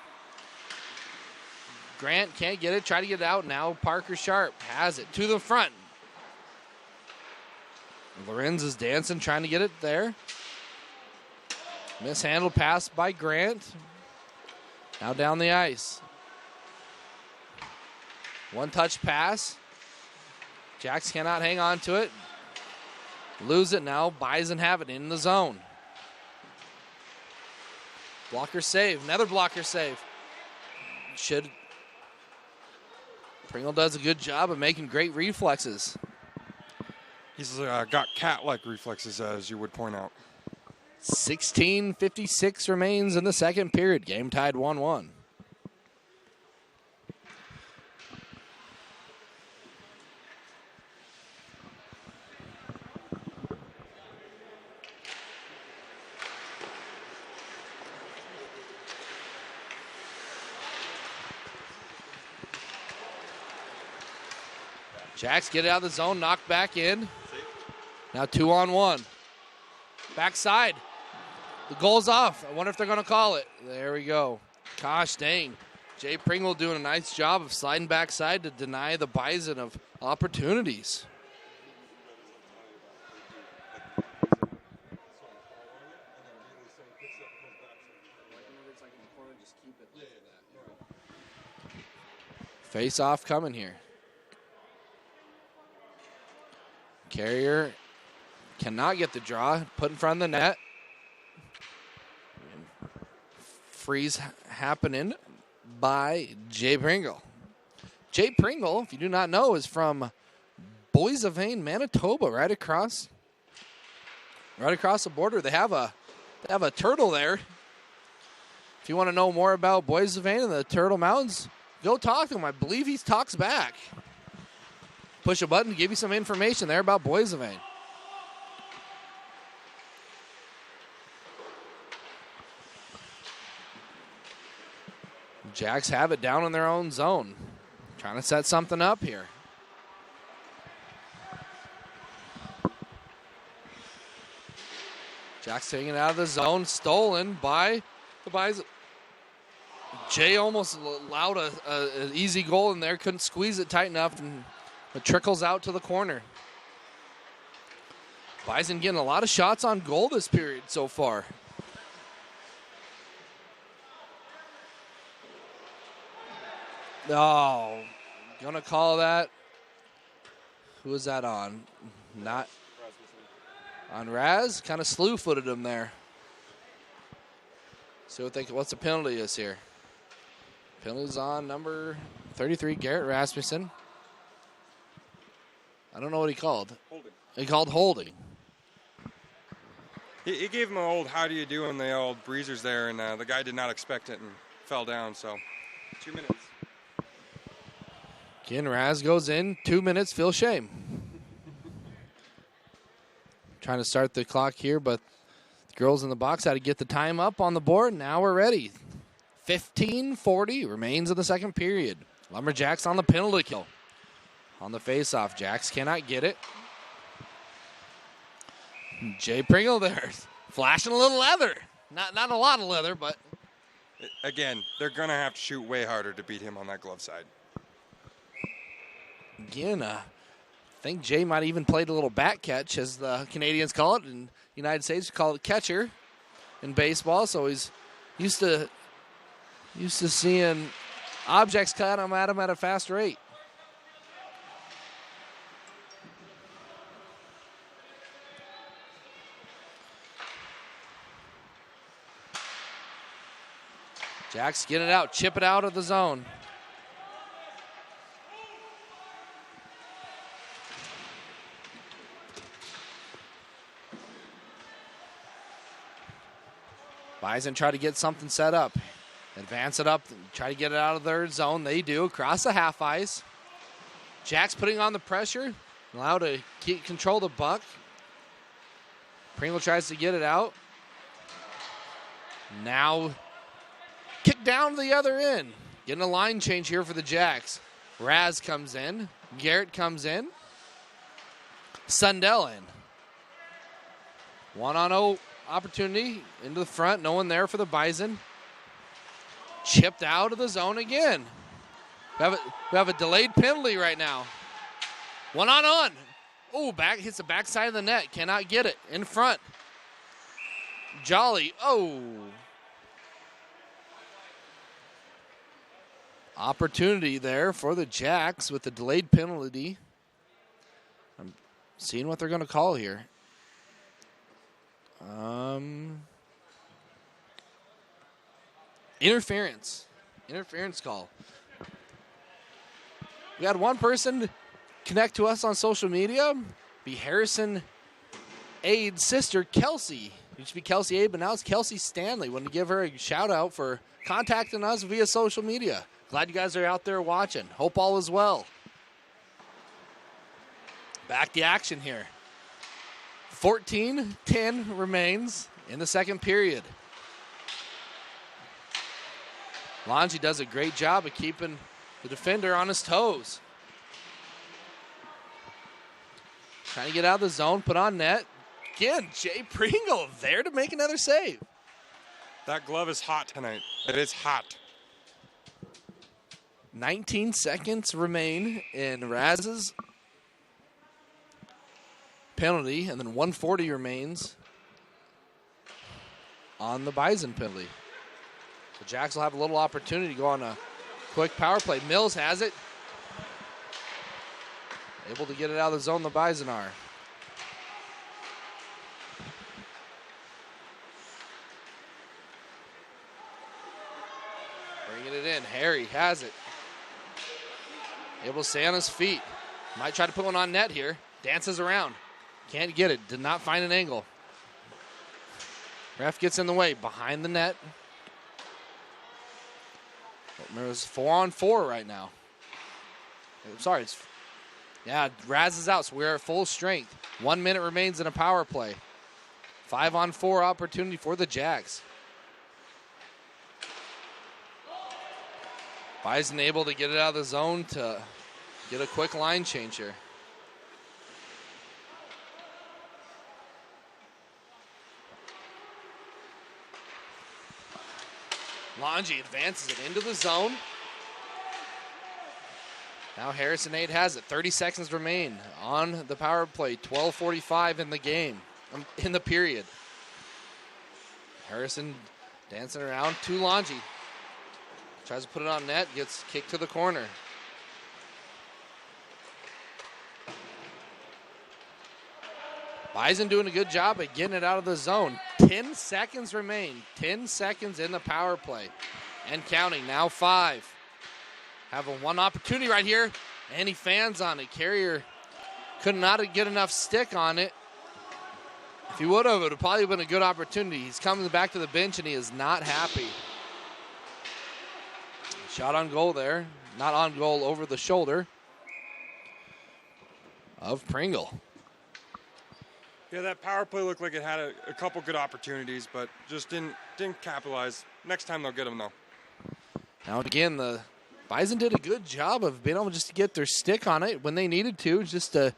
Grant. Can't get it. Try to get it out. Now Parker Sharp has it to the front. Lorenz is dancing, trying to get it there. Mishandled pass by Grant. Now down the ice. One-touch pass. Jacks cannot hang on to it. Lose it now. Bison have it in the zone. Blocker save. Another blocker save. Pringle does a good job of making great reflexes. He's got cat-like reflexes, as you would point out. 16:56 remains in the second period. Game tied 1-1. Jacks get it out of the zone, knocked back in. Now 2-on-1. Backside. The goal's off. I wonder if they're going to call it. There we go. Gosh dang. Jay Pringle doing a nice job of sliding backside to deny the Bison of opportunities. Face off coming here. Carrier cannot get the draw. Put in front of the net. Freeze happening by Jay Pringle. Jay Pringle, if you do not know, is from Boissevain, Manitoba, right across the border. They have a turtle there. If you want to know more about Boissevain and the Turtle Mountains, go talk to him. I believe he talks back. Push a button to give you some information there about Boissevain. Jacks have it down in their own zone. Trying to set something up here. Jacks taking it out of the zone. Stolen by the Bison. Jay almost allowed an easy goal in there. Couldn't squeeze it tight enough, and it trickles out to the corner. Bison getting a lot of shots on goal this period so far. Oh, gonna call that. Who was that on? Not on Raz. Kind of slew-footed him there. See what's the penalty is here. Penalty's on number 33, Garrett Rasmussen. I don't know what he called. Holding. He called holding. He gave him an old how do you do in the old breezers there, and the guy did not expect it and fell down, so 2 minutes. Again, Raz goes in. 2 minutes, Phil Shame. Trying to start the clock here, but the girls in the box had to get the time up on the board. Now we're ready. 15:40 remains in the second period. Lumberjacks on the penalty kill. On the face-off, Jacks cannot get it. Jay Pringle there, flashing a little leather. Not a lot of leather, but... Again, they're going to have to shoot way harder to beat him on that glove side. Again, I think Jay might have even played a little back catch, as the Canadians call it, and the United States call it catcher in baseball. So he's used to seeing objects cut him at him at a fast rate. Jacks get it out, chip it out of the zone. Bison try to get something set up. Advance it up, try to get it out of their zone. They do, across the half ice. Jack's putting on the pressure, allowed to control the puck. Pringle tries to get it out. Now, kick down to the other end. Getting a line change here for the Jacks. Raz comes in. Garrett comes in. Sundell in. 1-on-0 opportunity into the front. No one there for the Bison. Chipped out of the zone again. We have a delayed penalty right now. 1-on-1. Oh, hits the backside of the net. Cannot get it. In front. Jolly. Oh. Opportunity there for the Jacks with the delayed penalty. I'm seeing what they're going to call here. Interference call. We had one person connect to us on social media. Be Harrison Ade's sister, Kelsey. It used to be Kelsey Ade, but now it's Kelsey Stanley. Want to give her a shout out for contacting us via social media. Glad you guys are out there watching. Hope all is well. Back to action here. 14-10 remains in the second period. Longy does a great job of keeping the defender on his toes. Trying to get out of the zone, put on net. Again, Jay Pringle there to make another save. That glove is hot tonight. It is hot. 19 seconds remain in Raz's penalty, and then 140 remains on the Bison penalty. The Jacks will have a little opportunity to go on a quick power play. Mills has it. Able to get it out of the zone, the Bison are. Bringing it in. Harry has it. Able to stay on his feet. Might try to put one on net here. Dances around. Can't get it. Did not find an angle. Ref gets in the way. Behind the net. There's 4-on-4 right now. I'm sorry. Raz is out, so we're at full strength. 1 minute remains in a power play. 5-on-4 opportunity for the Jacks. Bison able to get it out of the zone to get a quick line change here. Longy advances it into the zone. Now Harrison Ade has it. 30 seconds remain on the power play. 12:45 in the game, in the period. Harrison dancing around to Longy. Tries to put it on net, gets kicked to the corner. Bison doing a good job at getting it out of the zone. 10 seconds remain. 10 seconds in the power play. And counting, now 5. Have a one opportunity right here. Any fans on it. Carrier could not get enough stick on it. If he would have, it would have probably been a good opportunity. He's coming back to the bench and he is not happy. Shot on goal there. Not on goal, over the shoulder of Pringle. Yeah, that power play looked like it had a couple good opportunities, but just didn't capitalize. Next time they'll get them, though. Now, again, the Bison did a good job of being able just to get their stick on it when they needed to, just to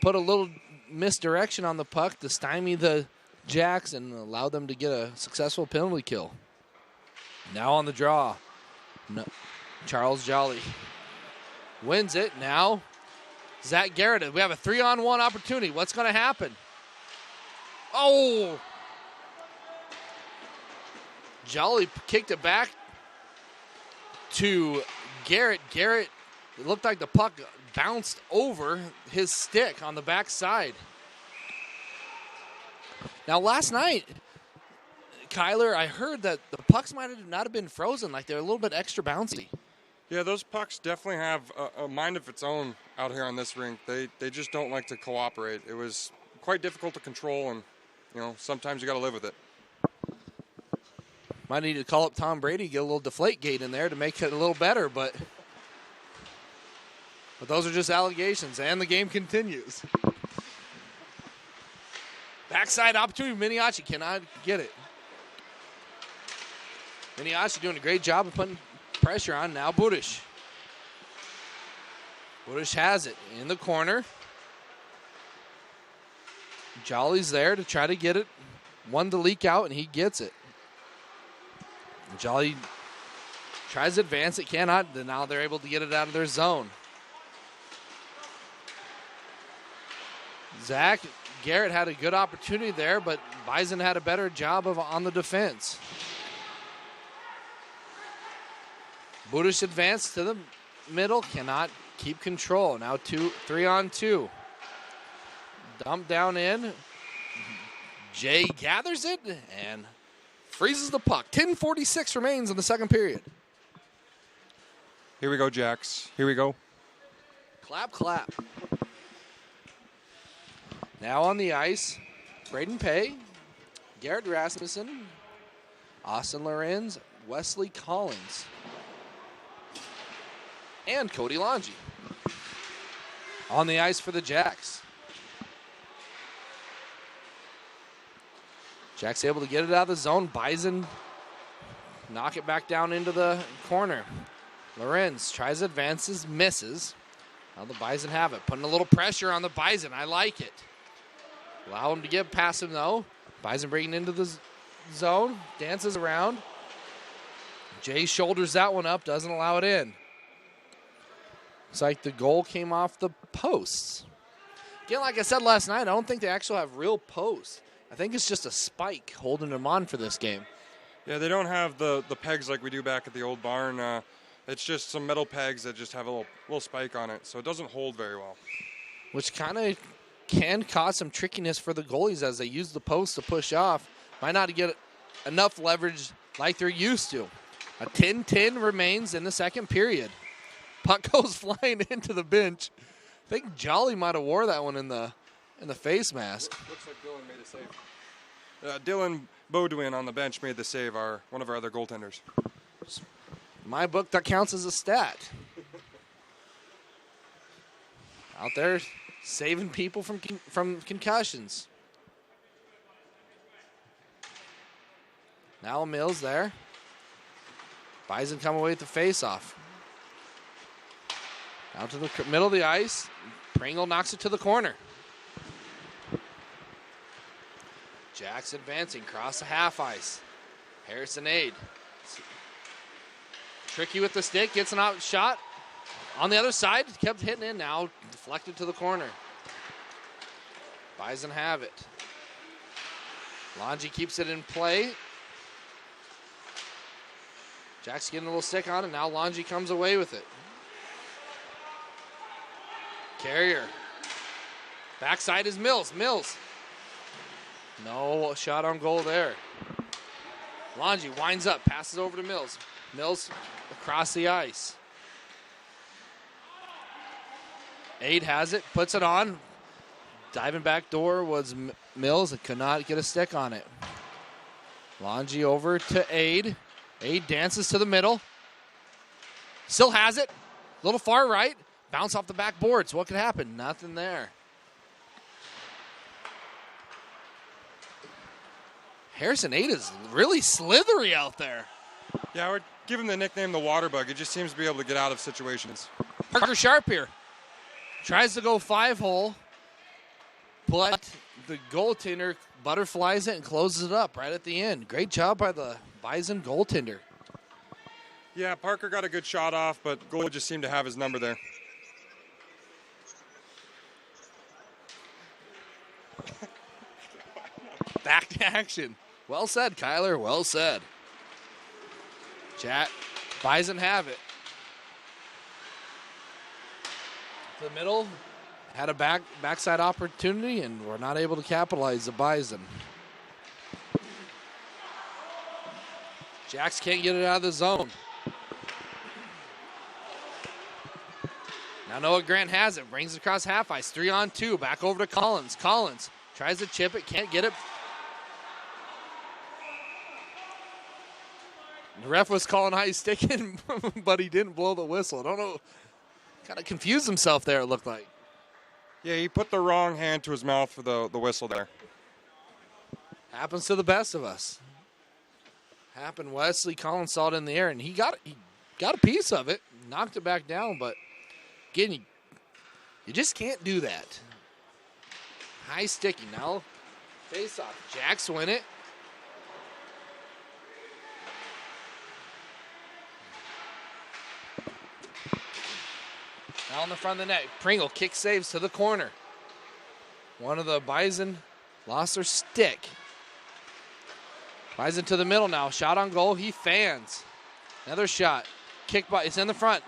put a little misdirection on the puck to stymie the Jacks and allow them to get a successful penalty kill. Now on the draw, Charles Jolly wins it. Now, Zach Garrett. We have a 3-on-1 opportunity. What's going to happen? Oh! Jolly kicked it back to Garrett. Garrett, it looked like the puck bounced over his stick on the backside. Now, last night, Kyler, I heard that the pucks might not have been frozen, like they're a little bit extra bouncy. Yeah, those pucks definitely have a mind of its own out here on this rink. They just don't like to cooperate. It was quite difficult to control, and sometimes you got to live with it. Might need to call up Tom Brady, get a little deflate gate in there to make it a little better, but those are just allegations, and the game continues. Backside opportunity, Miniachi cannot get it. Miniachi doing a great job of putting pressure on. Now Budish. Budish has it in the corner. Jolly's there to try to get it. One to leak out, and he gets it. Jolly tries to advance it, cannot. Then now they're able to get it out of their zone. Zach Garrett had a good opportunity there, but Bison had a better job on the defense. Budish advanced to the middle, cannot keep control. Now 3-on-2. Dump down in. Jay gathers it and freezes the puck. 10:46 remains in the second period. Here we go, Jacks. Here we go. Clap, clap. Now on the ice, Braden Pay, Garrett Rasmussen, Austin Lorenz, Wesley Collins, and Cody Longy. On the ice for the Jacks. Jacks able to get it out of the zone. Bison knock it back down into the corner. Lorenz tries advances, misses. Now the Bison have it. Putting a little pressure on the Bison. I like it. Allow him to get past him, though. Bison bringing into the zone. Dances around. Jay shoulders that one up. Doesn't allow it in. Looks like the goal came off the posts. Again, like I said last night, I don't think they actually have real posts. I think it's just a spike holding them on for this game. Yeah, they don't have the pegs like we do back at the old barn. It's just some metal pegs that just have a little spike on it, so it doesn't hold very well. Which kind of can cause some trickiness for the goalies as they use the post to push off. Might not get enough leverage like they're used to. A 10-10 remains in the second period. Puck goes flying into the bench. I think Jolly might have wore that one in the face mask. Looks like Dylan made a save. Dylan Beaudoin on the bench made the save, one of our other goaltenders. My book, that counts as a stat. Out there saving people from concussions. Now Mills there. Bison come away with the face-off. Out to the middle of the ice. Pringle knocks it to the corner. Jacks advancing, cross the half ice. Harrison Aid. Tricky with the stick, gets an out shot. On the other side, kept hitting in, now deflected to the corner. Bison have it. Longy keeps it in play. Jack's getting a little stick on it, now Longy comes away with it. Carrier. Backside is Mills. No shot on goal there. Longy winds up, passes over to Mills. Mills across the ice. Aid has it, puts it on. Diving back door was Mills and could not get a stick on it. Longy over to Aid. Aid dances to the middle. Still has it. A little far right. Bounce off the back boards. What could happen? Nothing there. Harrison Aid is really slithery out there. Yeah, I would give him the nickname the water bug. He just seems to be able to get out of situations. Parker Sharp here. Tries to go 5-hole, but the goaltender butterflies it and closes it up right at the end. Great job by the Bison goaltender. Yeah, Parker got a good shot off, but goalie just seemed to have his number there. Back to action. Well said, Kyler. Well said. Bison have it. To the middle. Had a backside opportunity, and we're not able to capitalize the Bison. Jacks can't get it out of the zone. Now Noah Grant has it. Brings it across half ice. 3-on-2. Back over to Collins. Collins tries to chip it. Can't get it. The ref was calling high sticking, but he didn't blow the whistle. I don't know. Kind of confused himself there, it looked like. Yeah, he put the wrong hand to his mouth for the whistle there. Happens to the best of us. Happened. Wesley Collins saw it in the air, and he got a piece of it, knocked it back down. But again, you just can't do that. High sticky now. Face off. Jacks win it. Now in the front of the net. Pringle kick saves to the corner. One of the Bison lost their stick. Bison to the middle now. Shot on goal. He fans. Another shot. Kick by. It's in the front.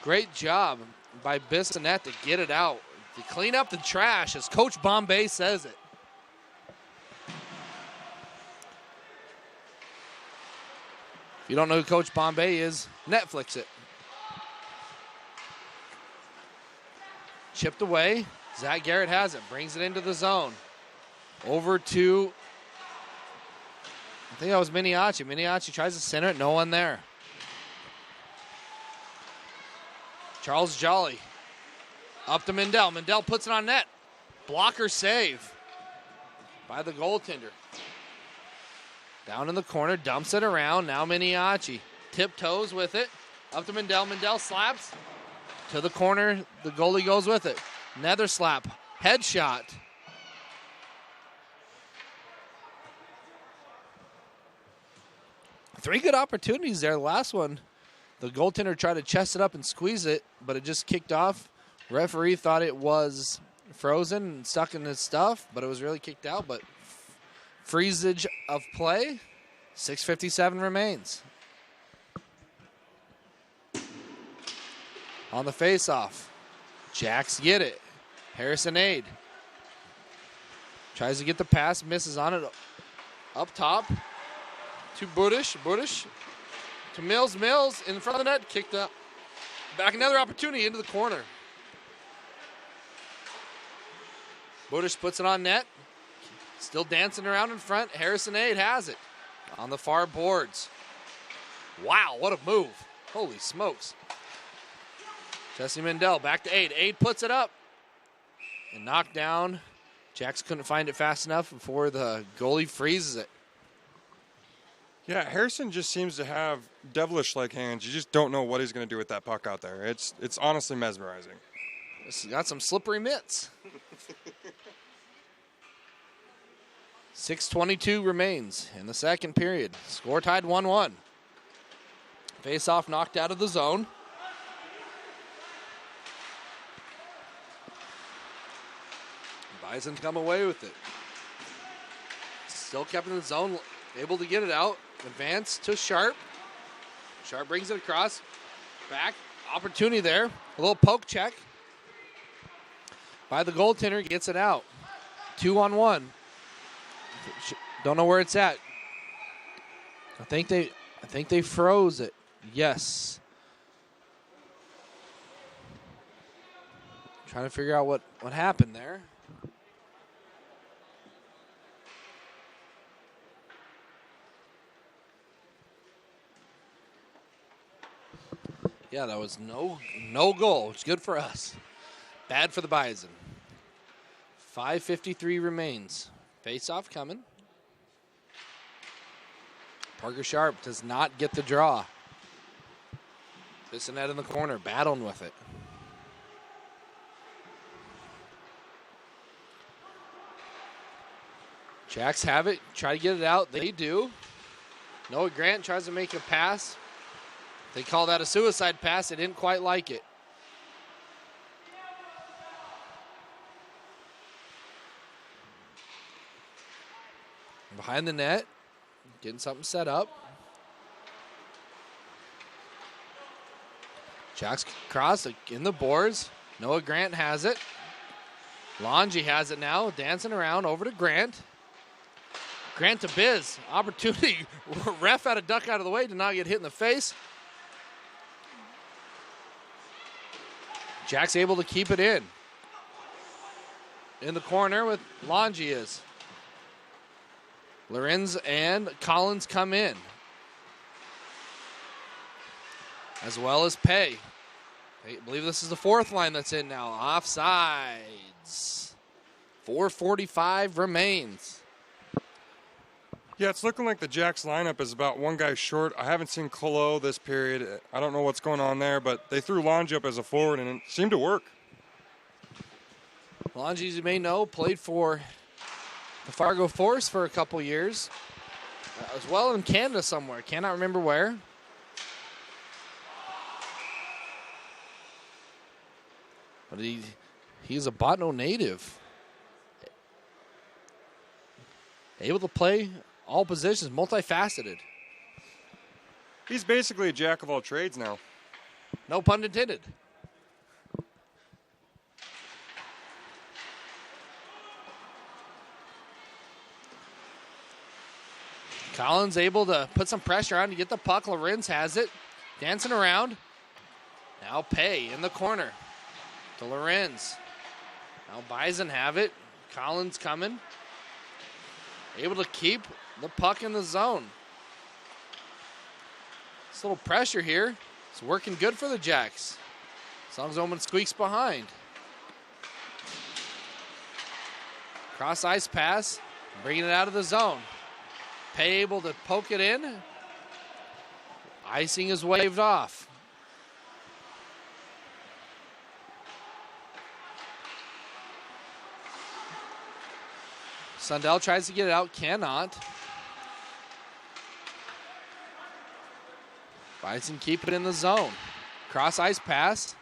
Great job by Bissonette to get it out. To clean up the trash, as Coach Bombay says it. If you don't know who Coach Bombay is, Netflix it. Chipped away. Zach Garrett has it. Brings it into the zone. Over to, I think that was Miniachi. Miniachi tries to center it. No one there. Charles Jolly. Up to Mendel. Mendel puts it on net. Blocker save by the goaltender. Down in the corner. Dumps it around. Now Miniachi. Tiptoes with it. Up to Mendel. Mendel slaps. To the corner. The goalie goes with it. Another slap. Headshot. Three good opportunities there. The last one, the goaltender tried to chest it up and squeeze it, but it just kicked off. Referee thought it was frozen and stuck in his stuff, but it was really kicked out. But freezage of play, 6:57 remains. On the face-off, Jacks get it. Harrison Aid tries to get the pass, misses on it up top. To Budish to Mills in front of the net, kicked up. Back another opportunity into the corner. Budish puts it on net. Still dancing around in front. Harrison Aid has it on the far boards. Wow, what a move. Holy smokes. Jesse Mendel back to Aid. Aid puts it up and knocked down. Jacks couldn't find it fast enough before the goalie freezes it. Yeah, Harrison just seems to have devilish-like hands. You just don't know what he's going to do with that puck out there. It's honestly mesmerizing. This has got some slippery mitts. 6:22 remains in the second period. Score tied 1-1. Face-off knocked out of the zone. Bison come away with it. Still kept in the zone, able to get it out. Advance to Sharp. Sharp brings it across. Back. Opportunity there. A little poke check by the goaltender. Gets it out. 2-on-1. Don't know where it's at. I think they froze it. Yes. Trying to figure out what happened there. Yeah, that was no goal. It's good for us. Bad for the Bison. 5:53 remains. Face-off coming. Parker Sharp does not get the draw. Bissonette in the corner, battling with it. Jacks have it. Try to get it out. They do. Noah Grant tries to make a pass. They call that a suicide pass. They didn't quite like it. Behind the net, getting something set up. Jacks cross in the boards. Noah Grant has it. Longy has it now, dancing around over to Grant. Grant to Biz. Opportunity. Ref had a duck out of the way, did not get hit in the face. Jack's able to keep it in. In the corner with Longy is. Lorenz and Collins come in. as well as Pay. I believe this is the fourth line that's in now. Offsides. 4:45 remains. Yeah, it's looking like the Jacks lineup is about one guy short. I haven't seen Colo this period. I don't know what's going on there, but they threw Longy up as a forward, and it seemed to work. Longy, as you may know, played for the Fargo Force for a couple years, as well in Canada somewhere. Cannot remember where. But he's a Botno native. Able to play all positions, multifaceted. He's basically a jack of all trades now. No pun intended. Collins able to put some pressure on to get the puck. Lorenz has it. Dancing around. Now Pay in the corner to Lorenz. Now Bison have it. Collins coming. Able to keep the puck in the zone. This little pressure here. It's working good for the Jacks. As long as Omen squeaks behind. Cross ice pass. Bringing it out of the zone. Pay able to poke it in. Icing is waved off. Sundell tries to get it out, cannot. Bison keep it in the zone. Cross ice pass.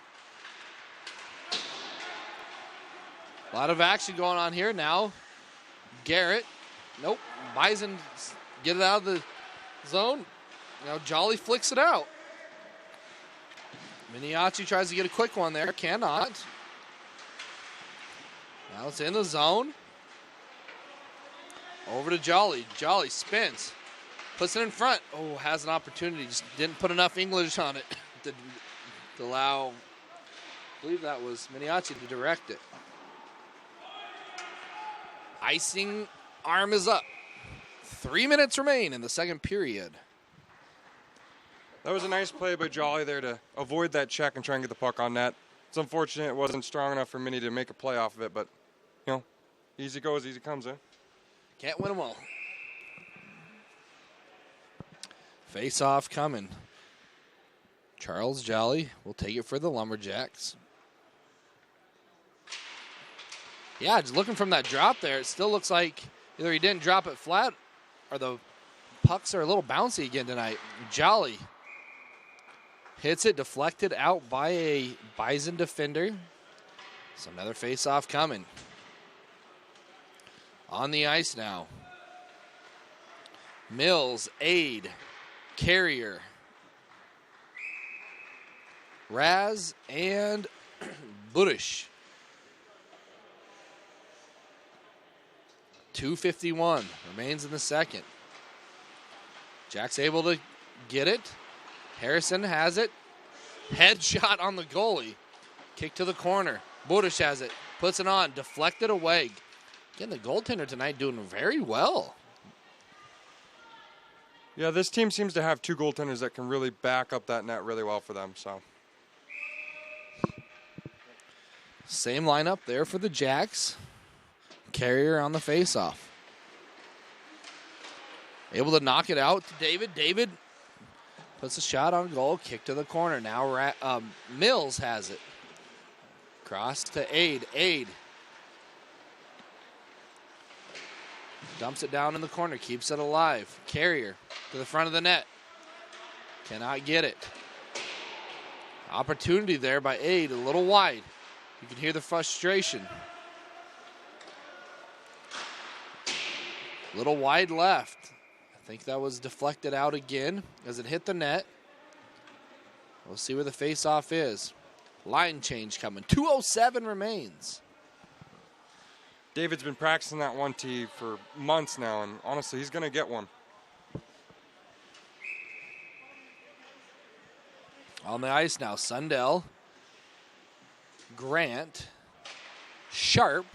A lot of action going on here now. Garrett. Nope. Bison get it out of the zone. Now Jolly flicks it out. Miniachi tries to get a quick one there. Cannot. Now it's in the zone. Over to Jolly. Jolly spins. Puts it in front. Oh, has an opportunity. Just didn't put enough English on it to allow, I believe that was Miniachi to direct it. Icing arm is up. 3 minutes remain in the second period. That was a nice play by Jolly there to avoid that check and try and get the puck on net. It's unfortunate it wasn't strong enough for Mini to make a play off of it, but, you know, easy goes, easy comes, eh? Can't win them all. Face off coming. Charles Jolly will take it for the Lumberjacks. Yeah, just looking from that drop there, it still looks like either he didn't drop it flat or the pucks are a little bouncy again tonight. Jolly hits it, deflected out by a Bison defender. So another face-off coming. On the ice now. Mills, Aid, Carrier, Raz, and Budish. 2:51 remains in the second. Jack's able to get it. Harrison has it. Headshot on the goalie. Kick to the corner. Budish has it. Puts it on. Deflected away. Again, the goaltender tonight doing very well. Yeah, this team seems to have two goaltenders that can really back up that net really well for them. So same lineup there for the Jacks. Carrier on the faceoff. Able to knock it out to David. David puts a shot on goal. Kick to the corner. Now Mills has it. Cross to Aid. Aid dumps it down in the corner. Keeps it alive. Carrier to the front of the net. Cannot get it. Opportunity there by Aid. A little wide. You can hear the frustration. Little wide left. I think that was deflected out again as it hit the net. We'll see where the face-off is. Line change coming. 2:07 remains. David's been practicing that 1T for months now, and honestly, he's going to get one. On the ice now, Sundell, Grant, Sharp,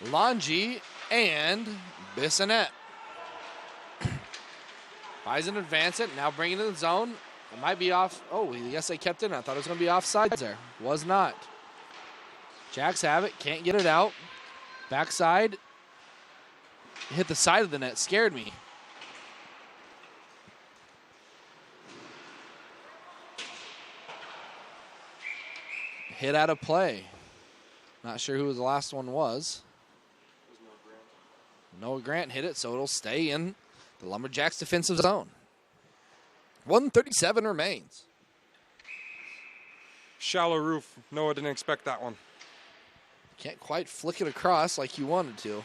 Longy, and Bissonette. Bison advance it. Now bring it in the zone. It might be off. Oh, yes, they kept it. I thought it was going to be offsides there. Was not. Jacks have it. Can't get it out. Backside. Hit the side of the net. Scared me. Hit out of play. Not sure who the last one was. Noah Grant hit it, so it'll stay in the Lumberjacks defensive zone. 1:37 remains. Shallow roof. Noah didn't expect that one. Can't quite flick it across like you wanted to.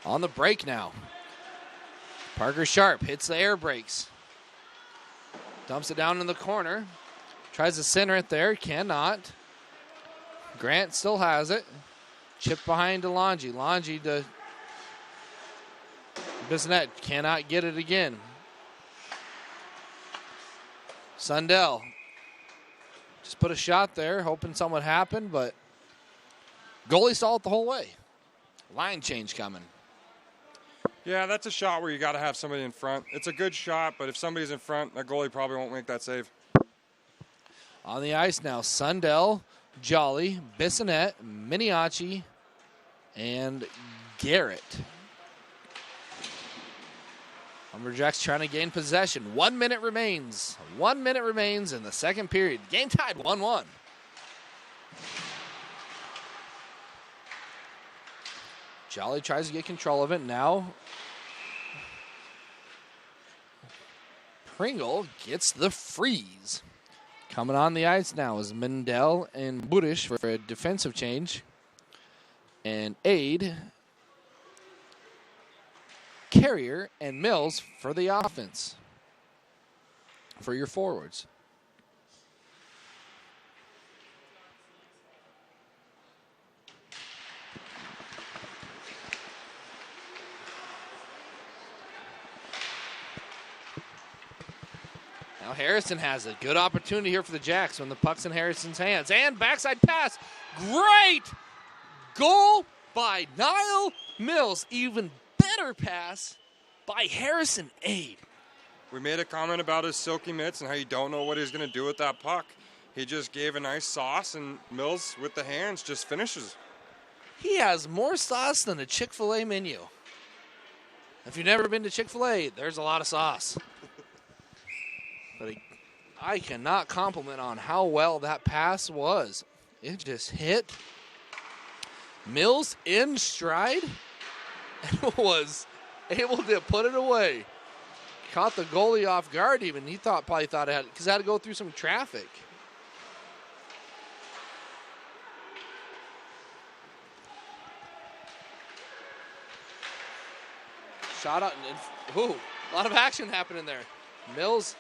On the break now. Parker Sharp hits the air brakes. Dumps it down in the corner. Tries to center it there. Cannot. Grant still has it. Chip behind to Longy. Longy to Bissonette. Cannot get it again. Sundell. Just put a shot there, hoping something would happen, but goalie saw it the whole way. Line change coming. Yeah, that's a shot where you got to have somebody in front. It's a good shot, but if somebody's in front, that goalie probably won't make that save. On the ice now, Sundell, Jolly, Bissonette, Miniacci, and Garrett. Lumberjacks trying to gain possession. 1 minute remains. 1 minute remains in the second period. Game tied 1-1. Jolly tries to get control of it. Now Pringle gets the freeze. Coming on the ice now is Mendel and Budish for a defensive change. And Aid, Carrier, and Mills for the offense. For your forwards. Now Harrison has a good opportunity here for the Jacks when the puck's in Harrison's hands. And backside pass. Great goal by Niall Mills. Even better pass by Harrison Aid. We made a comment about his silky mitts and how you don't know what he's going to do with that puck. He just gave a nice sauce, and Mills with the hands just finishes. He has more sauce than a Chick-fil-A menu. If you've never been to Chick-fil-A, there's a lot of sauce. But I cannot compliment on how well that pass was. It just hit Mills in stride and was able to put it away. Caught the goalie off guard even. He probably thought it had, because it had to go through some traffic. Shot out. Ooh, a lot of action happening there. Mills.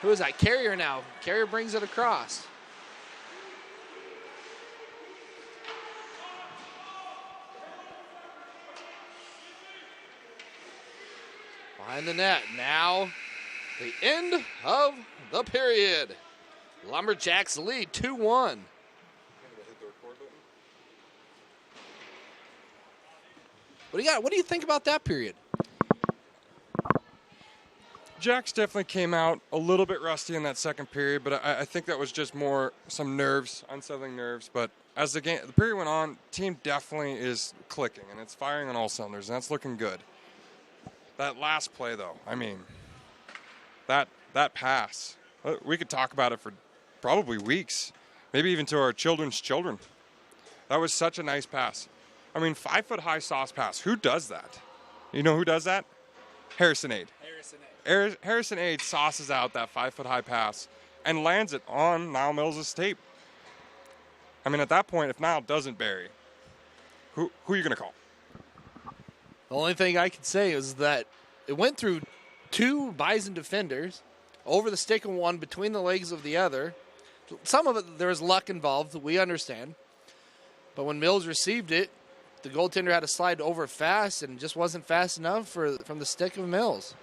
Who is that? Carrier now. Carrier brings it across. Behind the net. Now, the end of the period. Lumberjacks lead 2-1. What do you think about that period? Jacks definitely came out a little bit rusty in that second period, but I think that was just more some nerves, unsettling nerves. But as the period went on, team definitely is clicking, and it's firing on all cylinders, and that's looking good. That last play, though, I mean, that pass, we could talk about it for probably weeks, maybe even to our children's children. That was such a nice pass. I mean, 5-foot-high sauce pass. Who does that? You know who does that? Harrison Aid. Harrison Aid sauces out that 5-foot-high pass and lands it on Niall Mills' tape. I mean, at that point, if Niall doesn't bury, who are you going to call? The only thing I can say is that it went through two Bison defenders, over the stick of one, between the legs of the other. Some of it, there was luck involved, we understand. But when Mills received it, the goaltender had to slide over fast and just wasn't fast enough from the stick of Mills.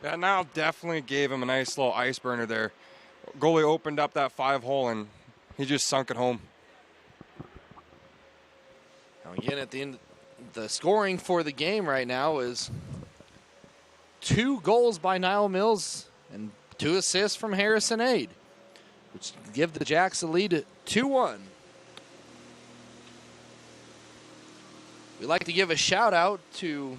Yeah, Niall definitely gave him a nice little ice burner there. Goalie opened up that 5-hole, and he just sunk it home. Now again, at the end the scoring for the game right now is 2 goals by Niall Mills and 2 assists from Harrison Aid, which give the Jacks a lead at 2-1. We'd like to give a shout out to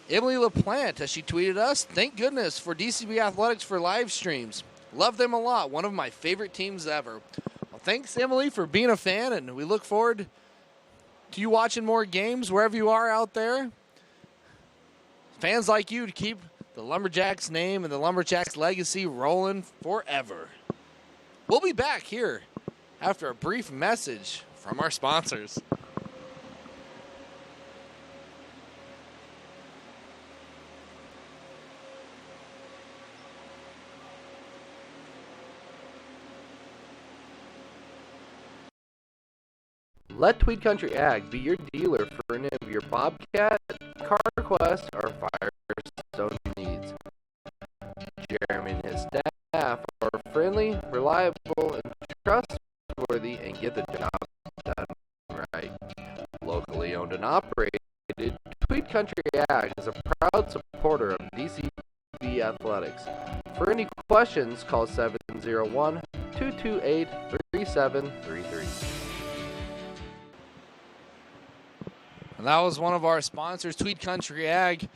Emily LaPlante as she tweeted us, "Thank goodness for DCB Athletics for live streams. Love them a lot. One of my favorite teams ever." Well, thanks, Emily, for being a fan, and we look forward to you watching more games wherever you are out there. Fans like you to keep the Lumberjacks name and the Lumberjacks legacy rolling forever. We'll be back here after a brief message from our sponsors. Let Tweed Country Ag be your dealer for any of your Bobcat, CarQuest, or Firestone needs. Jeremy and his staff are friendly, reliable, and trustworthy, and get the job done right. Locally owned and operated, Tweed Country Ag is a proud supporter of DCB Athletics. For any questions, call 701-228-3733. And that was one of our sponsors, Tweed Country Ag.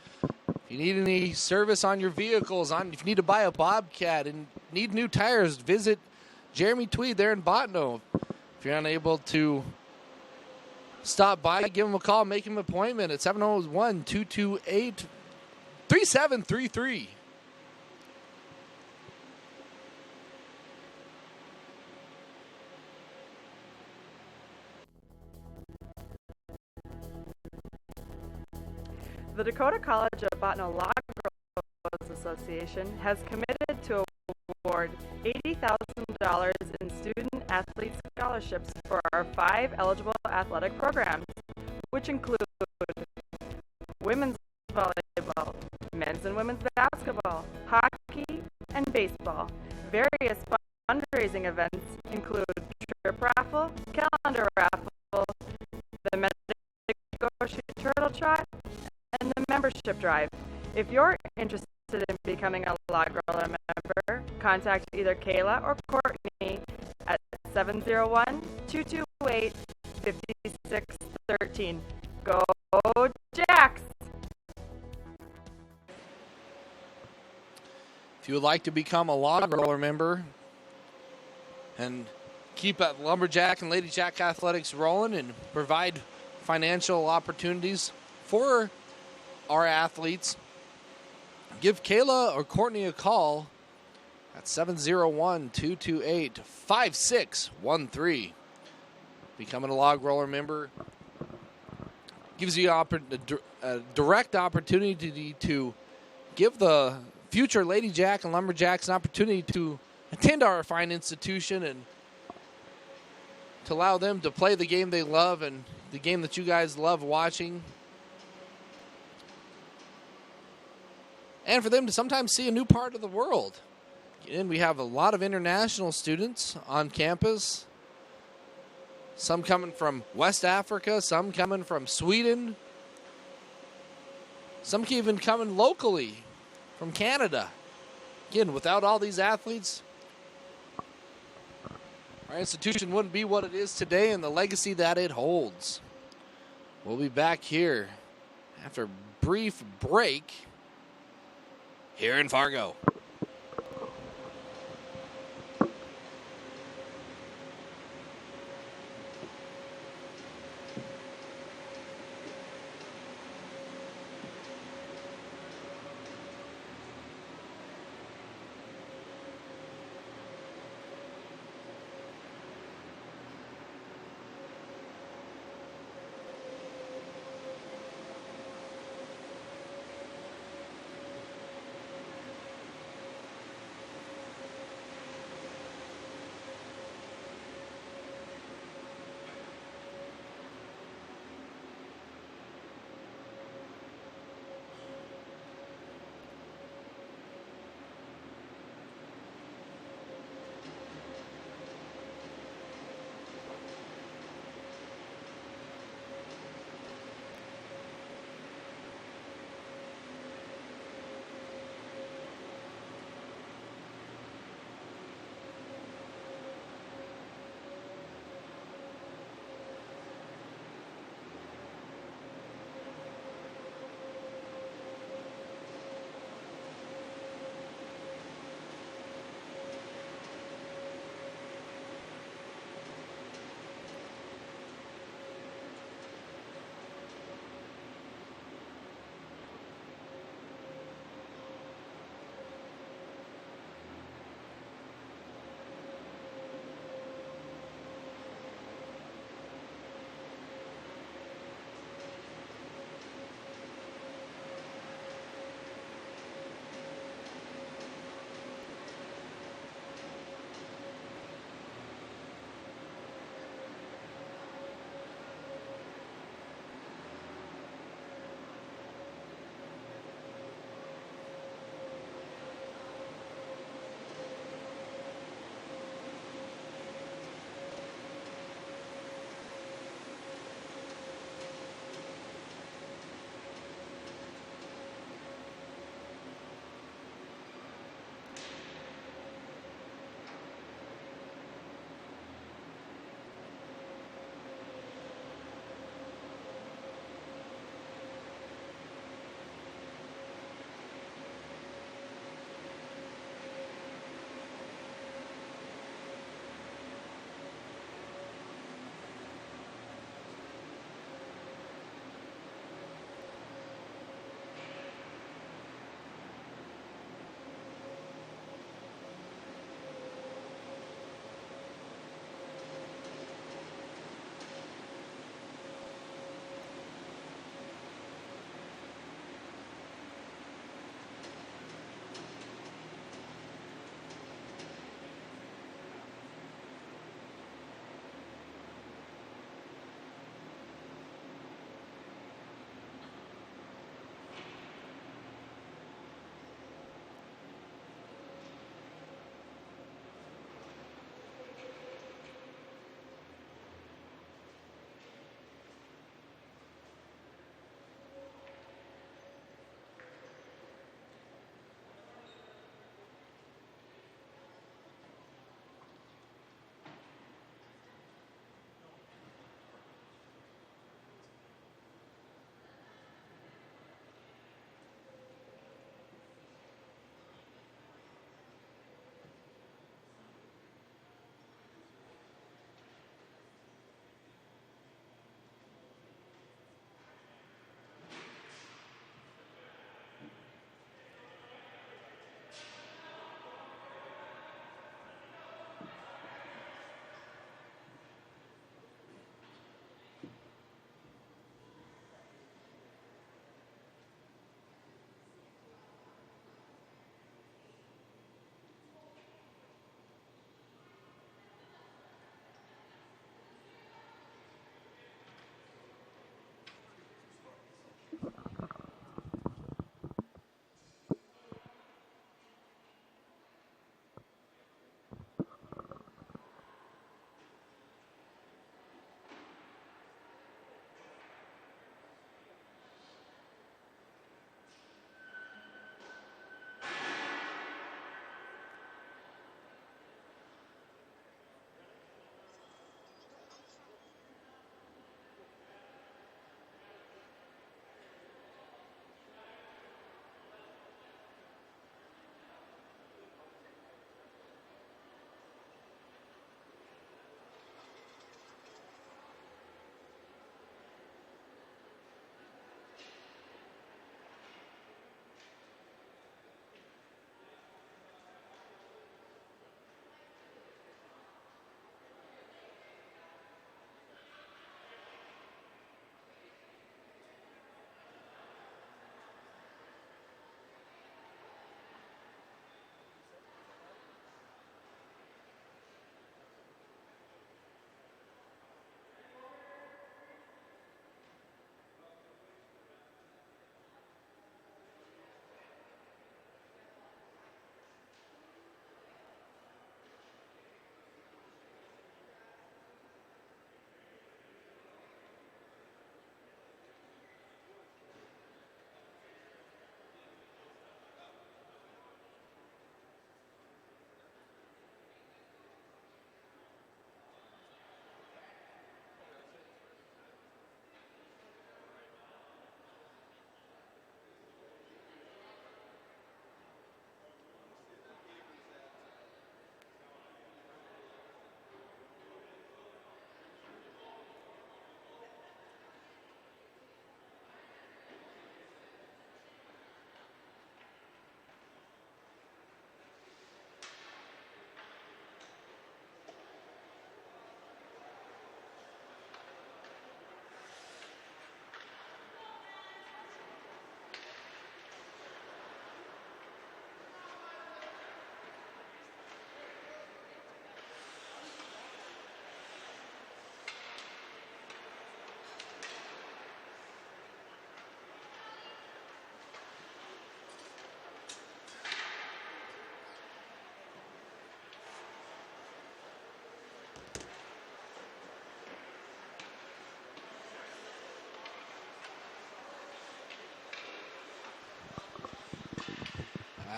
If you need any service on your vehicles, if you need to buy a Bobcat and need new tires, visit Jeremy Tweed there in Bottineau. If you're unable to stop by, give him a call, make him an appointment at 701-228-3733. The Dakota College of Bottineau Law Girls Association has committed to award $80,000 in student athlete scholarships for our 5 eligible athletic programs, which include women's volleyball, men's and women's basketball, hockey, and baseball. Various fundraising events include trip raffle, calendar raffle, the Medicoshi Turtle Trot, and the membership drive. If you're interested in becoming a Law Girl member, contact either Kayla or Courtney at 701-228-5613. Go Jacks! If you would like to become a Law Girl member and keep at Lumberjack and Lady Jack Athletics rolling and provide financial opportunities for our athletes, give Kayla or Courtney a call at 701-228-5613. Becoming a log roller member gives you a direct opportunity to give the future Lady Jack and Lumberjacks an opportunity to attend our fine institution and to allow them to play the game they love and the game that you guys love watching. And for them to sometimes see a new part of the world. And we have a lot of international students on campus. Some coming from West Africa, some coming from Sweden. Some even coming locally from Canada. Again, without all these athletes, our institution wouldn't be what it is today and the legacy that it holds. We'll be back here after a brief break here in Fargo.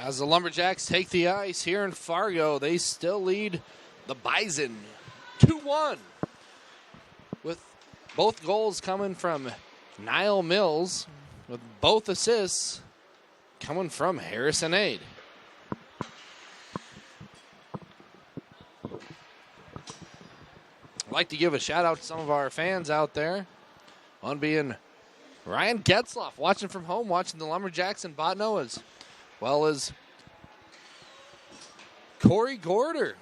As the Lumberjacks take the ice here in Fargo, they still lead the Bison 2-1. With both goals coming from Niall Mills, with both assists coming from Harrison Aid. I'd like to give a shout out to some of our fans out there. One being Ryan Getzloff, watching from home, watching the Lumberjacks in Botno, as well as Corey Gorder.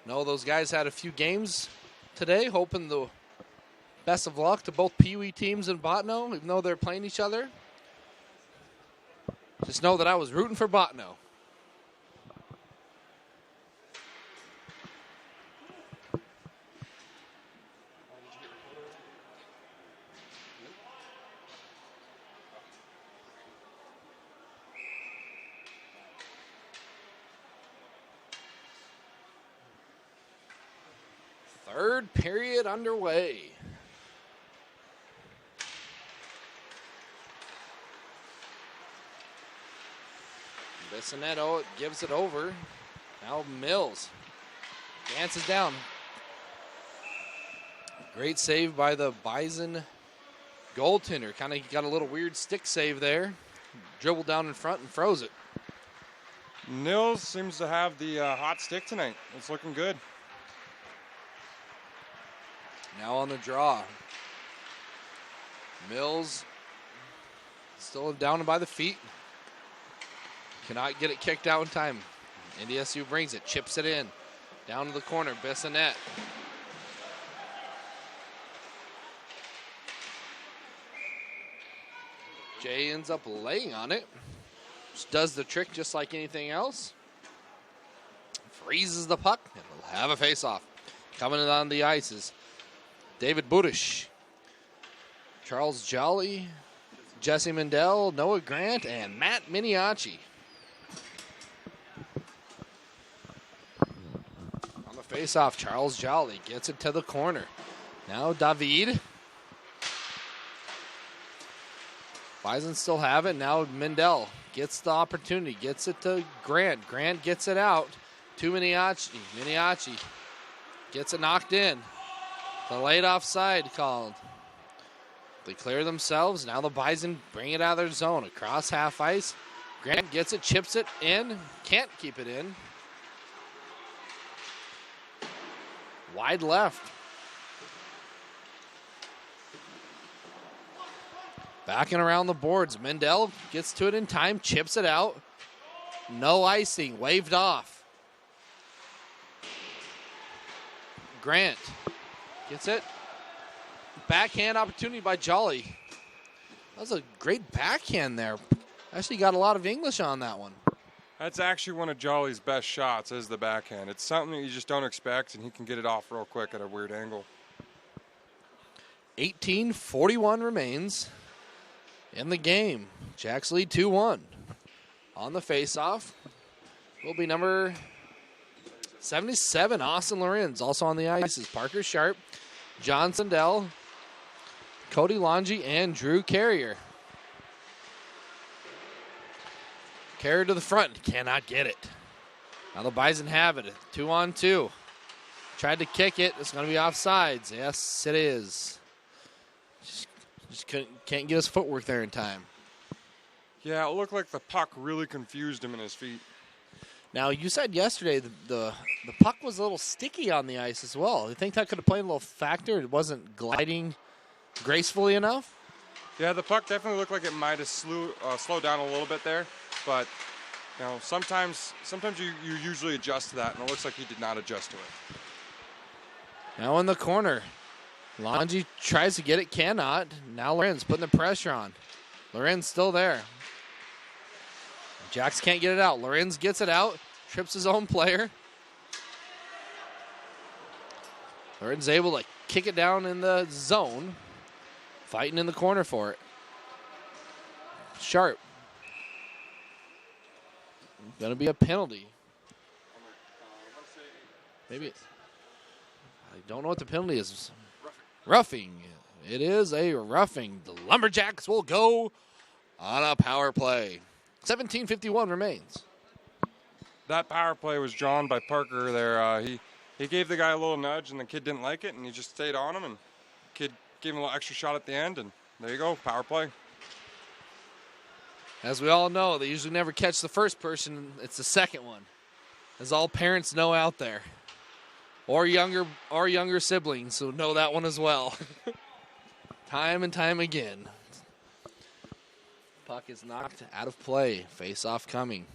No, those guys had a few games today, hoping the best of luck to both Pee Wee teams in Botno, even though they're playing each other. Just know that I was rooting for Botno. Third period underway. Bissonetto gives it over. Now Mills dances down. Great save by the Bison goaltender. Kind of got a little weird stick save there. Dribbled down in front and froze it. Nils seems to have the hot stick tonight. It's looking good. Now on the draw. Mills still down by the feet. Cannot get it kicked out in time. NDSU brings it, chips it in. Down to the corner, Bissonette. Jay ends up laying on it. Which does the trick just like anything else. Freezes the puck, and we'll have a face-off. Coming in on the ice is David Budish, Charles Jolly, Jesse Mendel, Noah Grant, and Matt Miniacci. On the face-off, Charles Jolly gets it to the corner. Now David. Bison still have it. Now Mendel gets the opportunity, gets it to Grant. Grant gets it out to Miniacci. Miniacci gets it knocked in. The late offside called. They clear themselves. Now the Bison bring it out of their zone. Across half ice. Grant gets it, chips it in. Can't keep it in. Wide left. Backing around the boards. Mendel gets to it in time. Chips it out. No icing. Waved off. Grant gets it. Backhand opportunity by Jolly. That was a great backhand there. Actually got a lot of English on that one. That's actually one of Jolly's best shots, is the backhand. It's something that you just don't expect, and he can get it off real quick at a weird angle. 18:41 remains in the game. Jacks lead 2-1. On the faceoff will be number 77, Austin Lorenz. Also on the ice is Parker Sharp, John Sandell, Cody Longy, and Drew Carrier. Carrier to the front, cannot get it. Now the Bison have it, 2-on-2. Tried to kick it, it's going to be offsides. Yes, it is. Just can't get his footwork there in time. Yeah, it looked like the puck really confused him in his feet. Now, you said yesterday the puck was a little sticky on the ice as well. You think that could have played a little factor? It wasn't gliding gracefully enough? Yeah, the puck definitely looked like it might have slowed down a little bit there. But, you know, sometimes you usually adjust to that, and it looks like he did not adjust to it. Now in the corner. Longy tries to get it, cannot. Now Lorenz putting the pressure on. Lorenz still there. Jacks can't get it out. Lorenz gets it out, trips his own player. Lorenz able to kick it down in the zone. Fighting in the corner for it. Sharp. Going to be a penalty. Maybe. I don't know what the penalty is. Roughing. It is a roughing. The Lumberjacks will go on a power play. 17:51 remains. That power play was drawn by Parker there. He gave the guy a little nudge, and the kid didn't like it, and he just stayed on him, and the kid gave him a little extra shot at the end, and there you go, power play. As we all know, they usually never catch the first person. It's the second one, as all parents know out there, or younger siblings who know that one as well. Time and time again. Puck is knocked out of play. Face-off coming.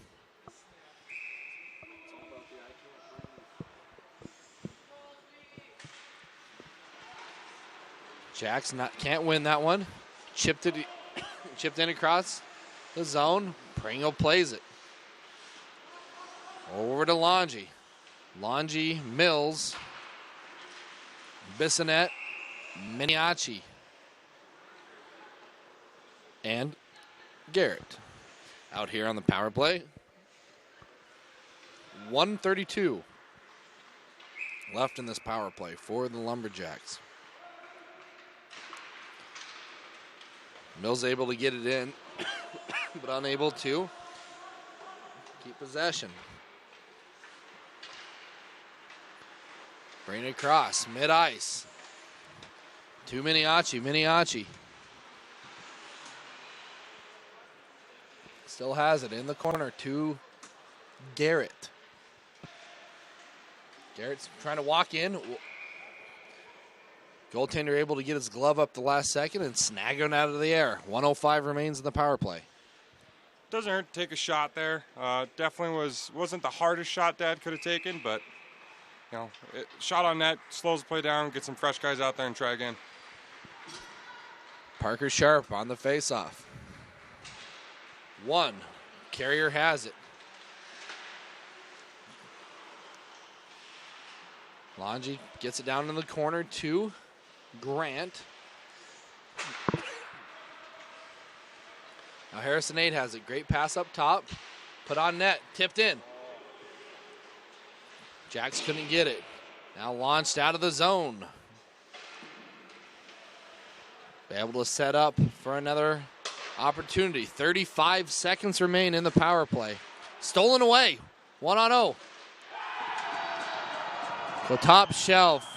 Jacks can't win that one. Chipped in across the zone. Pringle plays it. Over to Longy. Longy, Mills, Bissonette, Miniacci, and Garrett out here on the power play. 1:32 left in this power play for the Lumberjacks. Mills able to get it in, but unable to keep possession. Bring it across, mid-ice. To Miniacci. Still has it in the corner to Garrett. Garrett's trying to walk in. Goaltender able to get his glove up the last second and snag it out of the air. 1:05 remains in the power play. Doesn't hurt to take a shot there. Definitely wasn't the hardest shot Dad could have taken, but shot on net, slows the play down, get some fresh guys out there and try again. Parker Sharp on the faceoff. One. Carrier has it. Longy gets it down in the corner to Grant. Now Harrison 8 has it. Great pass up top. Put on net. Tipped in. Jacks couldn't get it. Now launched out of the zone. Be able to set up for another opportunity. 35 seconds remain in the power play. Stolen away. 1-0. The top shelf.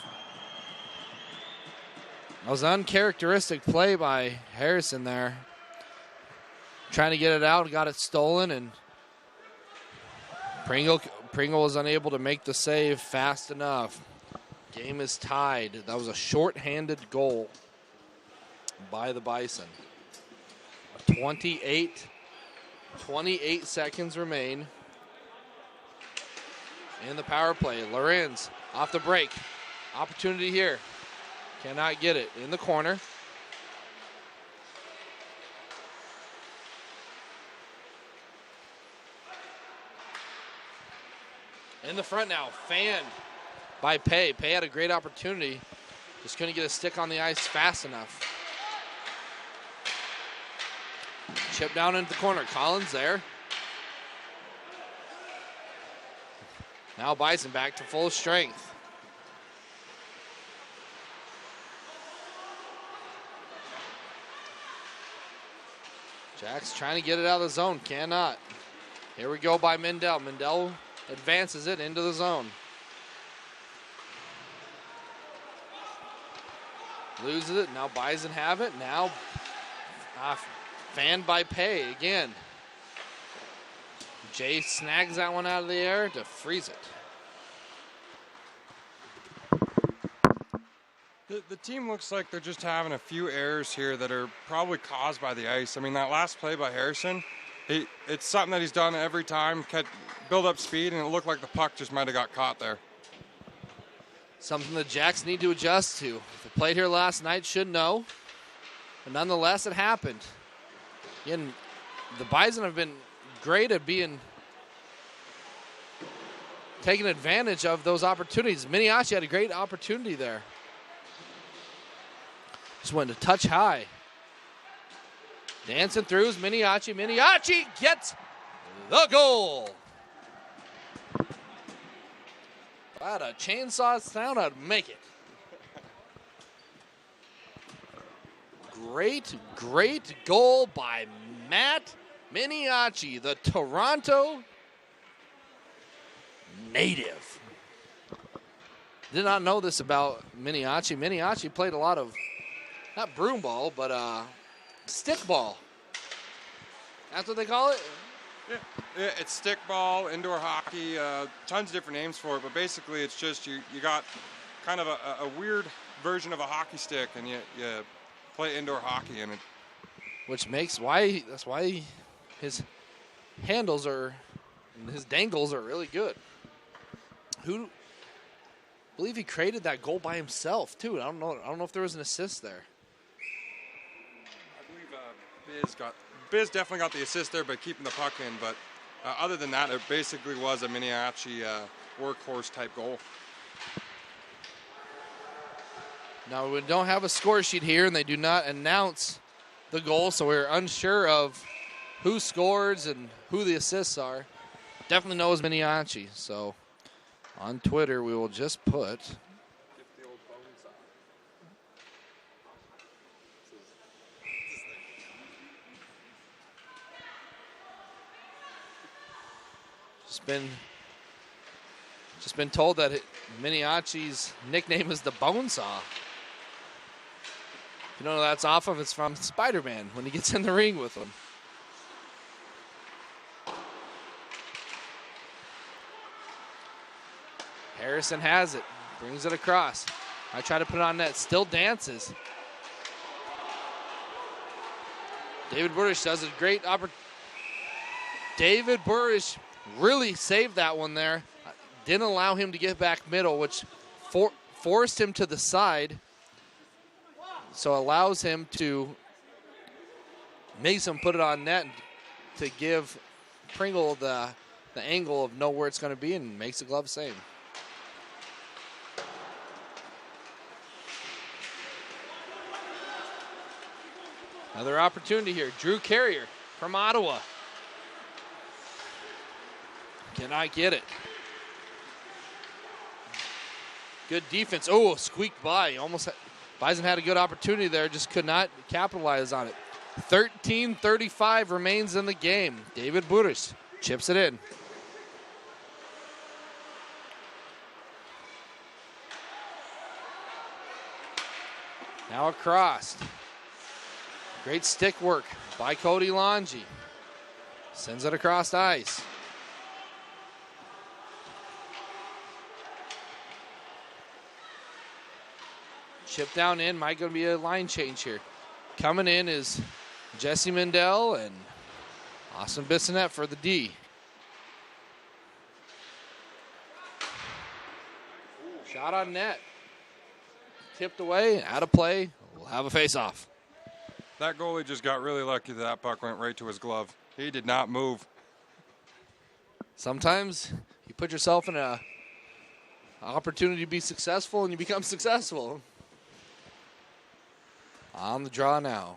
That was an uncharacteristic play by Harrison there. Trying to get it out, got it stolen, and Pringle was unable to make the save fast enough. Game is tied. That was a shorthanded goal by the Bison. 28 seconds remain in the power play. Lorenz off the break. Opportunity here. Cannot get it. In the corner. In the front now. Fanned by Pay. Pay had a great opportunity. Just couldn't get a stick on the ice fast enough. Chip down into the corner. Collins there. Now Bison back to full strength. Jack's trying to get it out of the zone. Cannot. Here we go by Mendel. Mendel advances it into the zone. Loses it. Now Bison have it. Now fanned by Pay again. Jay snags that one out of the air to freeze it. The team looks like they're just having a few errors here that are probably caused by the ice. I mean, that last play by Harrison, it's something that he's done every time, build up speed, and it looked like the puck just might have got caught there. Something the Jacks need to adjust to. If they played here last night, should know. But nonetheless, it happened. Again, the Bison have been great at taking advantage of those opportunities. Miniacci had a great opportunity there. Just went to touch high. Dancing through is Miniacci. Miniacci gets the goal. If I had a chainsaw sound, I'd make it. Great goal by Matt Miniacci, the Toronto native. Did not know this about Miniacci. Miniacci played a lot of, not broom ball, but stick ball. That's what they call it? Yeah, it's stick ball, indoor hockey, tons of different names for it, but basically it's just you got kind of a weird version of a hockey stick, and you play indoor hockey in it. Which that's why his handles are, his dangles are really good. I believe he created that goal by himself too. I don't know if there was an assist there. I believe Biz definitely got the assist there by keeping the puck in, but other than that, it basically was a Miniacci workhorse type goal. Now, we don't have a score sheet here, and they do not announce the goal, so we're unsure of who scores and who the assists are. Definitely knows Miniacci, so on Twitter we will just put just been told that Miniacci's nickname is the Bone Saw. If you don't know what that's off of, it's from Spider-Man when he gets in the ring with him. Harrison has it, brings it across. I try to put it on net, still dances. David Burish does a great opportunity. David Burish really saved that one there. Didn't allow him to get back middle, which forced him to the side. So allows him to make him put it on net to give Pringle the angle of know where it's going to be, and makes the glove save. Another opportunity here. Drew Carrier from Ottawa. Cannot get it. Good defense. Oh, squeaked by. Bison had a good opportunity there, just could not capitalize on it. 13:35 remains in the game. David Burish chips it in. Now across. Great stick work by Cody Longi. Sends it across ice. Chip down in, might going to be a line change here. Coming in is Jesse Mendel and Austin Bissonette for the D. Shot on net. Tipped away, out of play. We'll have a face-off. That goalie just got really lucky that puck went right to his glove. He did not move. Sometimes you put yourself in an opportunity to be successful and you become successful. On the draw now.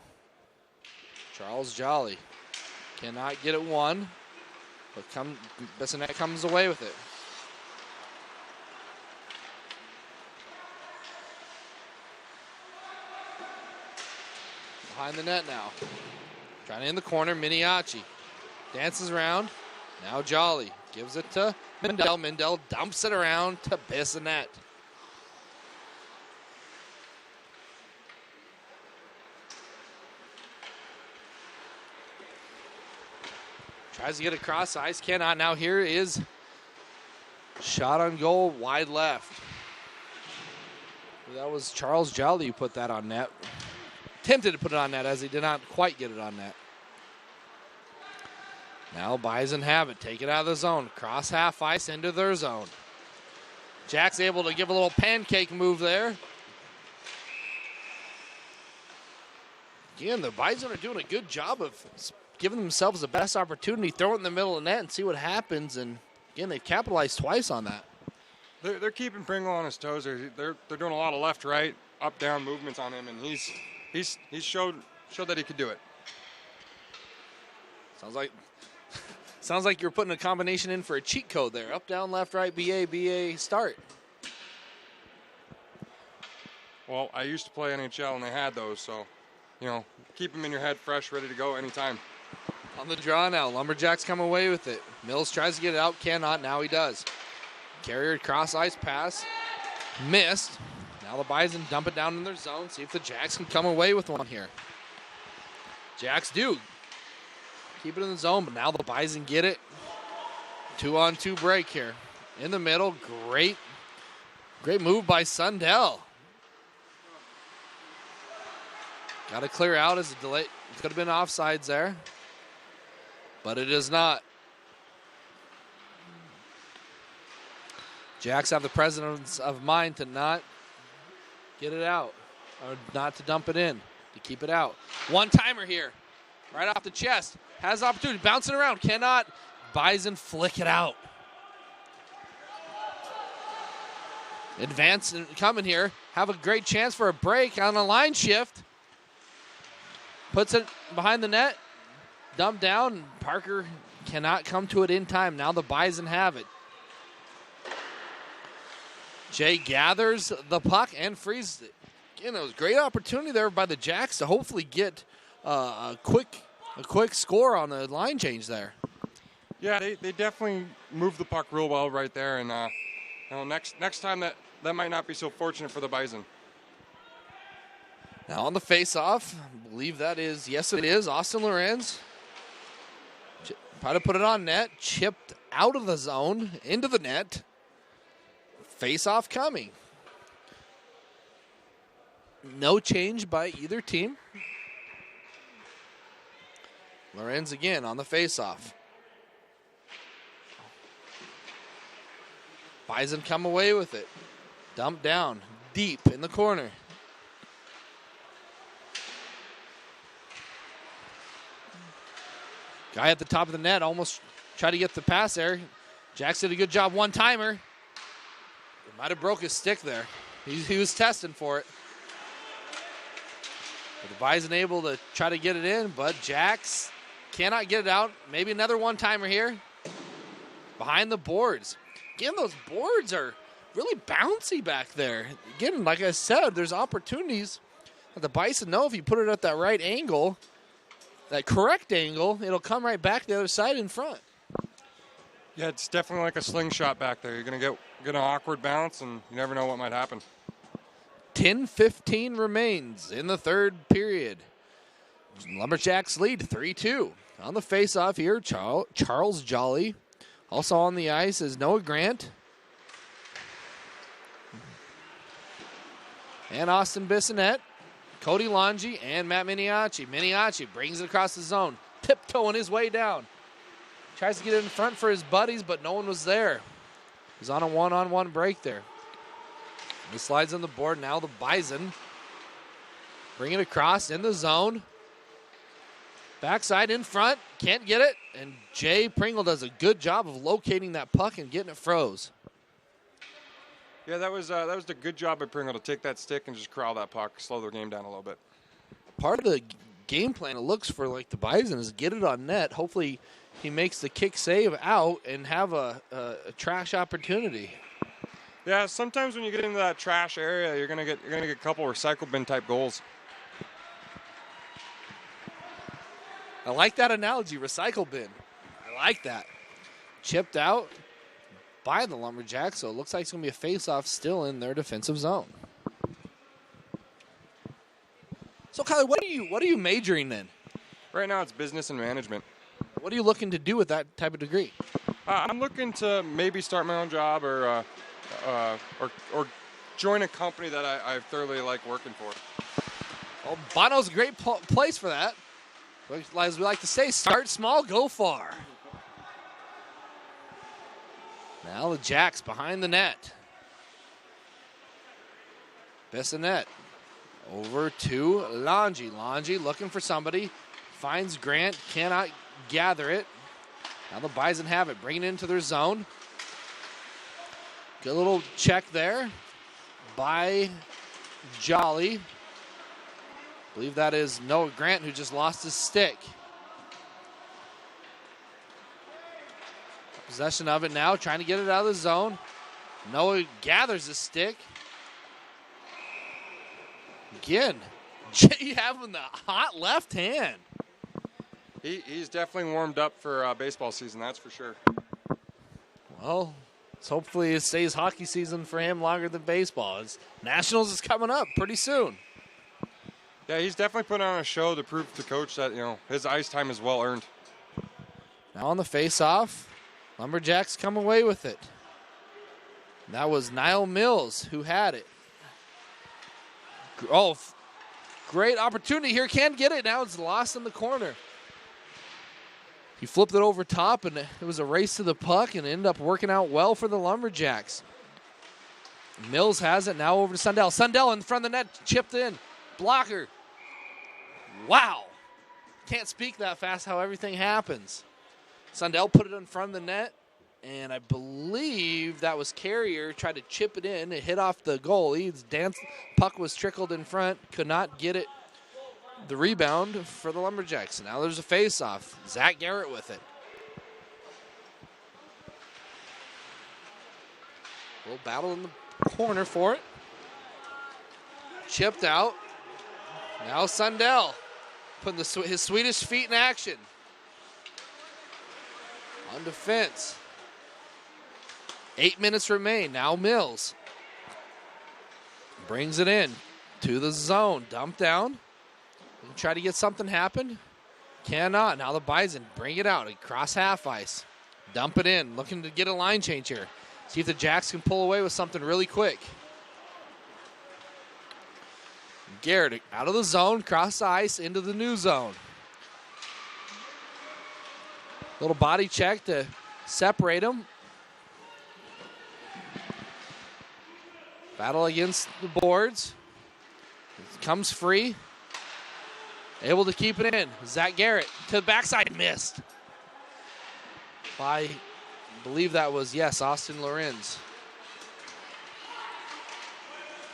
Charles Jolly cannot get it one, but Bissonette comes away with it. Behind the net now. Trying to in the corner, Miniacci. Dances around. Now Jolly gives it to Mendel. Mendel dumps it around to Bissonette. Tries to get across ice, cannot. Now here is shot on goal, wide left. That was Charles Jolly who put that on net. Attempted to put it on net as he did not quite get it on net. Now Bison have it. Take it out of the zone. Cross half ice into their zone. Jack's able to give a little pancake move there. Again, the Bison are doing a good job of giving themselves the best opportunity. Throw it in the middle of the net and see what happens. And again, they've capitalized twice on that. They're keeping Pringle on his toes. They're doing a lot of left, right, up, down movements on him, and he's showed that he could do it. Sounds like you're putting a combination in for a cheat code there. Up, down, left, right, BA, start. Well, I used to play NHL, and they had those, so, keep them in your head fresh, ready to go anytime. On the draw now. Lumberjacks come away with it. Mills tries to get it out. Cannot. Now he does. Carrier cross ice pass. Missed. Now the Bison dump it down in their zone. See if the Jacks can come away with one here. Jacks do. Keep it in the zone, but now the Bison get it. 2-on-2 break here. In the middle. Great move by Sundell. Got to clear out as a delay. It could have been offsides there, but it is not. Jacks have the presence of mind to not get it out, or not to dump it in, to keep it out. One-timer here, right off the chest. Has opportunity, bouncing around, cannot. Bison flick it out. Advance and coming here. Have a great chance for a break on a line shift. Puts it behind the net. Dumped down. Parker cannot come to it in time. Now the Bison have it. Jay gathers the puck and frees it. Again, it was a great opportunity there by the Jacks to hopefully get a quick score on the line change there. Yeah, they definitely moved the puck real well right there, and next time that might not be so fortunate for the Bison. Now on the face-off, I believe that is, yes it is, Austin Lorenz. Try to put it on net, chipped out of the zone, into the net. Face-off coming. No change by either team. Lorenz again on the face-off. Bison come away with it. Dumped down, deep in the corner. Guy at the top of the net almost tried to get the pass there. Jacks did a good job. One-timer. He might have broke his stick there. He was testing for it. But the Bison able to try to get it in, but Jacks cannot get it out. Maybe another one-timer here. Behind the boards. Again, those boards are really bouncy back there. Again, like I said, there's opportunities that the Bison know if you put it at that right angle, that correct angle, it'll come right back the other side in front. Yeah, it's definitely like a slingshot back there. You're going to get an awkward bounce, and you never know what might happen. 10:15 remains in the third period. Lumberjacks lead 3-2. On the face-off here, Charles Jolly. Also on the ice is Noah Grant. And Austin Bissonette. Cody Longi and Matt Miniacci. Miniacci brings it across the zone. Tiptoeing his way down. Tries to get it in front for his buddies, but no one was there. He's on a one-on-one break there. He slides on the board. Now the Bison bring it across in the zone. Backside in front. Can't get it. And Jay Pringle does a good job of locating that puck and getting it froze. Yeah, that was a good job by Pringle to take that stick and just corral that puck, slow the game down a little bit. Part of the game plan, it looks for like the Bison, is get it on net. Hopefully he makes the kick save out and have a trash opportunity. Yeah, sometimes when you get into that trash area, you're gonna get a couple recycle bin type goals. I like that analogy, recycle bin. I like that. Chipped out by the Lumberjacks, so it looks like it's going to be a face-off still in their defensive zone. So, Kyler, what are you majoring in? Right now, it's business and management. What are you looking to do with that type of degree? I'm looking to maybe start my own job or join a company that I thoroughly like working for. Well, Bono's a great place for that. As we like to say, start small, go far. Now the Jacks behind the net. Bissonette over to Longi. Longi looking for somebody. Finds Grant, cannot gather it. Now the Bison have it, bringing it into their zone. Good little check there by Jolly. I believe that is Noah Grant who just lost his stick. Possession of it now, trying to get it out of the zone. Noah gathers his stick. Again, Jay having the hot left hand. He's definitely warmed up for baseball season, that's for sure. Well, hopefully it stays hockey season for him longer than baseball. Nationals is coming up pretty soon. Yeah, he's definitely putting on a show to prove to the coach that, his ice time is well earned. Now on the face-off, Lumberjacks come away with it. That was Niall Mills who had it. Oh, great opportunity here. Can't get it. Now it's lost in the corner. He flipped it over top, and it was a race to the puck and ended up working out well for the Lumberjacks. Mills has it now over to Sundell. Sundell in front of the net, chipped in. Blocker. Wow. Can't speak that fast how everything happens. Sundell put it in front of the net, and I believe that was Carrier tried to chip it in. It hit off the goal. He's danced. Puck was trickled in front. Could not get it. The rebound for the Lumberjacks. Now there's a face-off. Zach Garrett with it. A little battle in the corner for it. Chipped out. Now Sundell putting his Swedish feet in action. On defense. 8 minutes remain. Now Mills brings it in to the zone. Dump down. Try to get something happen. Cannot. Now the Bison bring it out across half ice. Dump it in. Looking to get a line change here. See if the Jacks can pull away with something really quick. Garrett out of the zone, cross the ice into the new zone. Little body check to separate them. Battle against the boards. Comes free. Able to keep it in. Zach Garrett to the backside, missed. I believe that was, yes, Austin Lorenz.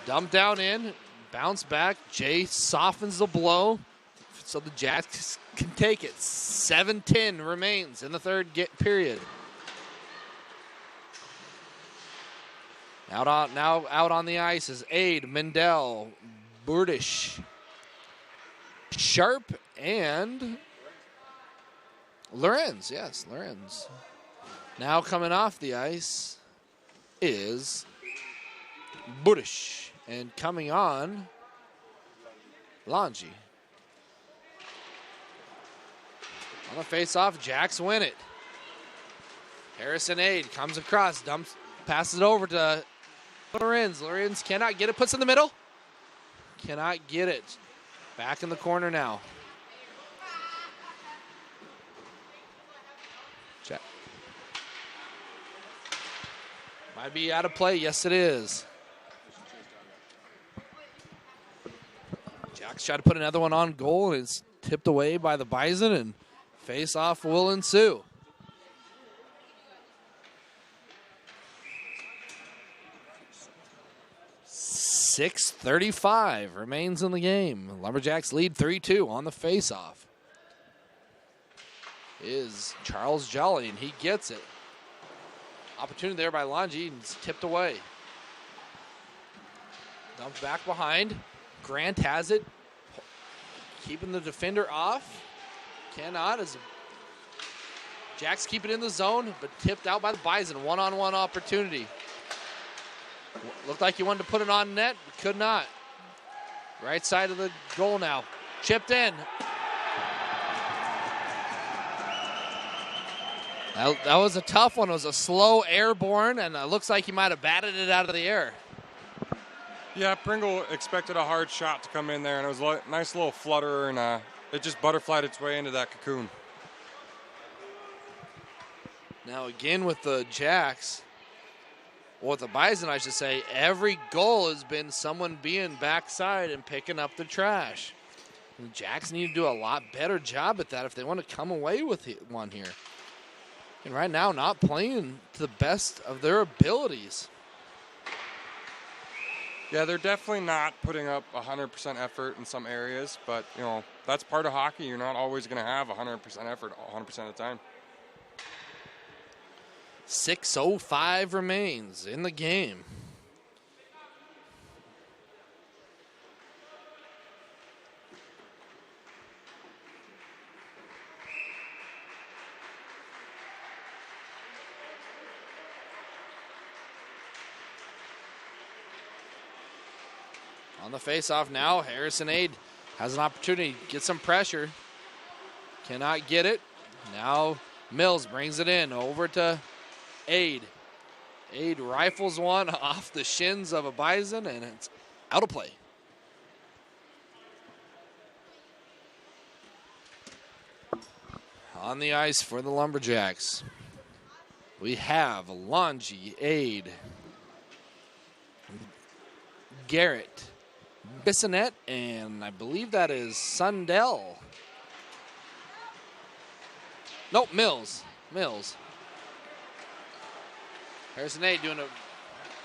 Dump down in, bounce back. Jay softens the blow so the Jacks can take it. 7:10 remains in the third period. Now out on the ice is Aid, Mendel, Burdish, Sharp, and Lorenz. Yes, Lorenz. Now coming off the ice is Burdish. And coming on, Lange. On the face-off, Jacks win it. Harrison Aid comes across, dumps, passes it over to Lorenz. Lorenz cannot get it, puts it in the middle. Cannot get it. Back in the corner now. Check. Might be out of play. Yes, it is. Jacks try to put another one on goal, and it's tipped away by the Bison, and face-off will ensue. .6:35 remains in the game. Lumberjacks lead 3-2 on the face-off. Is Charles Jolly, and he gets it. Opportunity there by Lange, and it's tipped away. Dumped back behind. Grant has it. Keeping the defender off. Cannot as Jacks keep it in the zone, but tipped out by the Bison. One-on-one opportunity. Looked like he wanted to put it on net, but could not. Right side of the goal now. Chipped in. That was a tough one. It was a slow airborne, and it looks like he might have batted it out of the air. Yeah, Pringle expected a hard shot to come in there, and it was a nice little flutter, and it just butterflied its way into that cocoon. Now again with the Jacks, or with the Bison, I should say, every goal has been someone being backside and picking up the trash. And the Jacks need to do a lot better job at that if they want to come away with one here. And right now, not playing to the best of their abilities. Yeah, they're definitely not putting up 100% effort in some areas, but, that's part of hockey. You're not always going to have 100% effort 100% of the time. 6:05 remains in the game. On the faceoff now, Harrison Aid has an opportunity to get some pressure. Cannot get it. Now Mills brings it in over to Aid. Aid rifles one off the shins of a Bison, and it's out of play. On the ice for the Lumberjacks, we have Longy, Aid, Garrett, Bissonette, and I believe that is Sundell. Nope, Mills. Harrison Aid doing a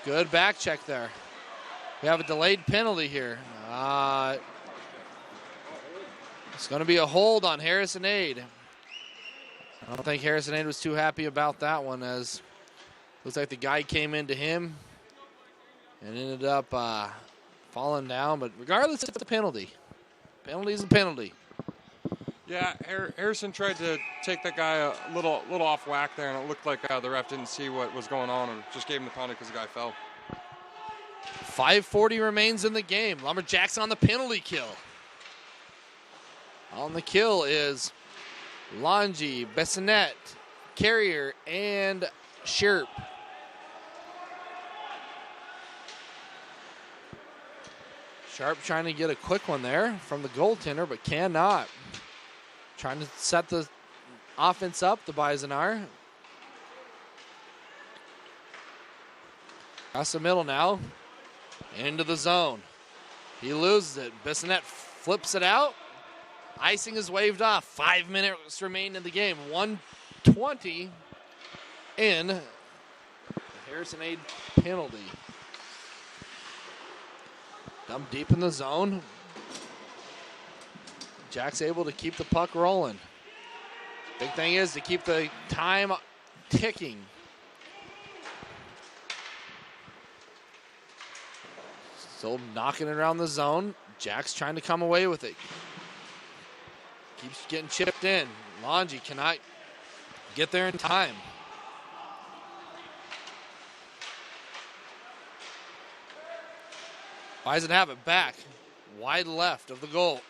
good back check there. We have a delayed penalty here. It's going to be a hold on Harrison Aid. I don't think Harrison Aid was too happy about that one, as looks like the guy came into him and ended up falling down. But regardless, it's a penalty. Penalty is a penalty. Yeah, Harrison tried to take that guy a little off whack there, and it looked like the ref didn't see what was going on and just gave him the penalty because the guy fell. 5:40 remains in the game. Lumberjacks on the penalty kill. On the kill is Longy, Bissonette, Carrier, and Sherp. Sharp trying to get a quick one there from the goaltender, but cannot. Trying to set the offense up, the Bison are. Across the middle now, into the zone. He loses it. Bissonette flips it out. Icing is waved off. 5 minutes remain in the game. 1:20 in. The Harrison Aid penalty. Dumped deep in the zone. Jack's able to keep the puck rolling. Big thing is to keep the time ticking. Still knocking it around the zone. Jack's trying to come away with it. Keeps getting chipped in. Longy cannot get there in time. Bison have it back. Wide left of the goal.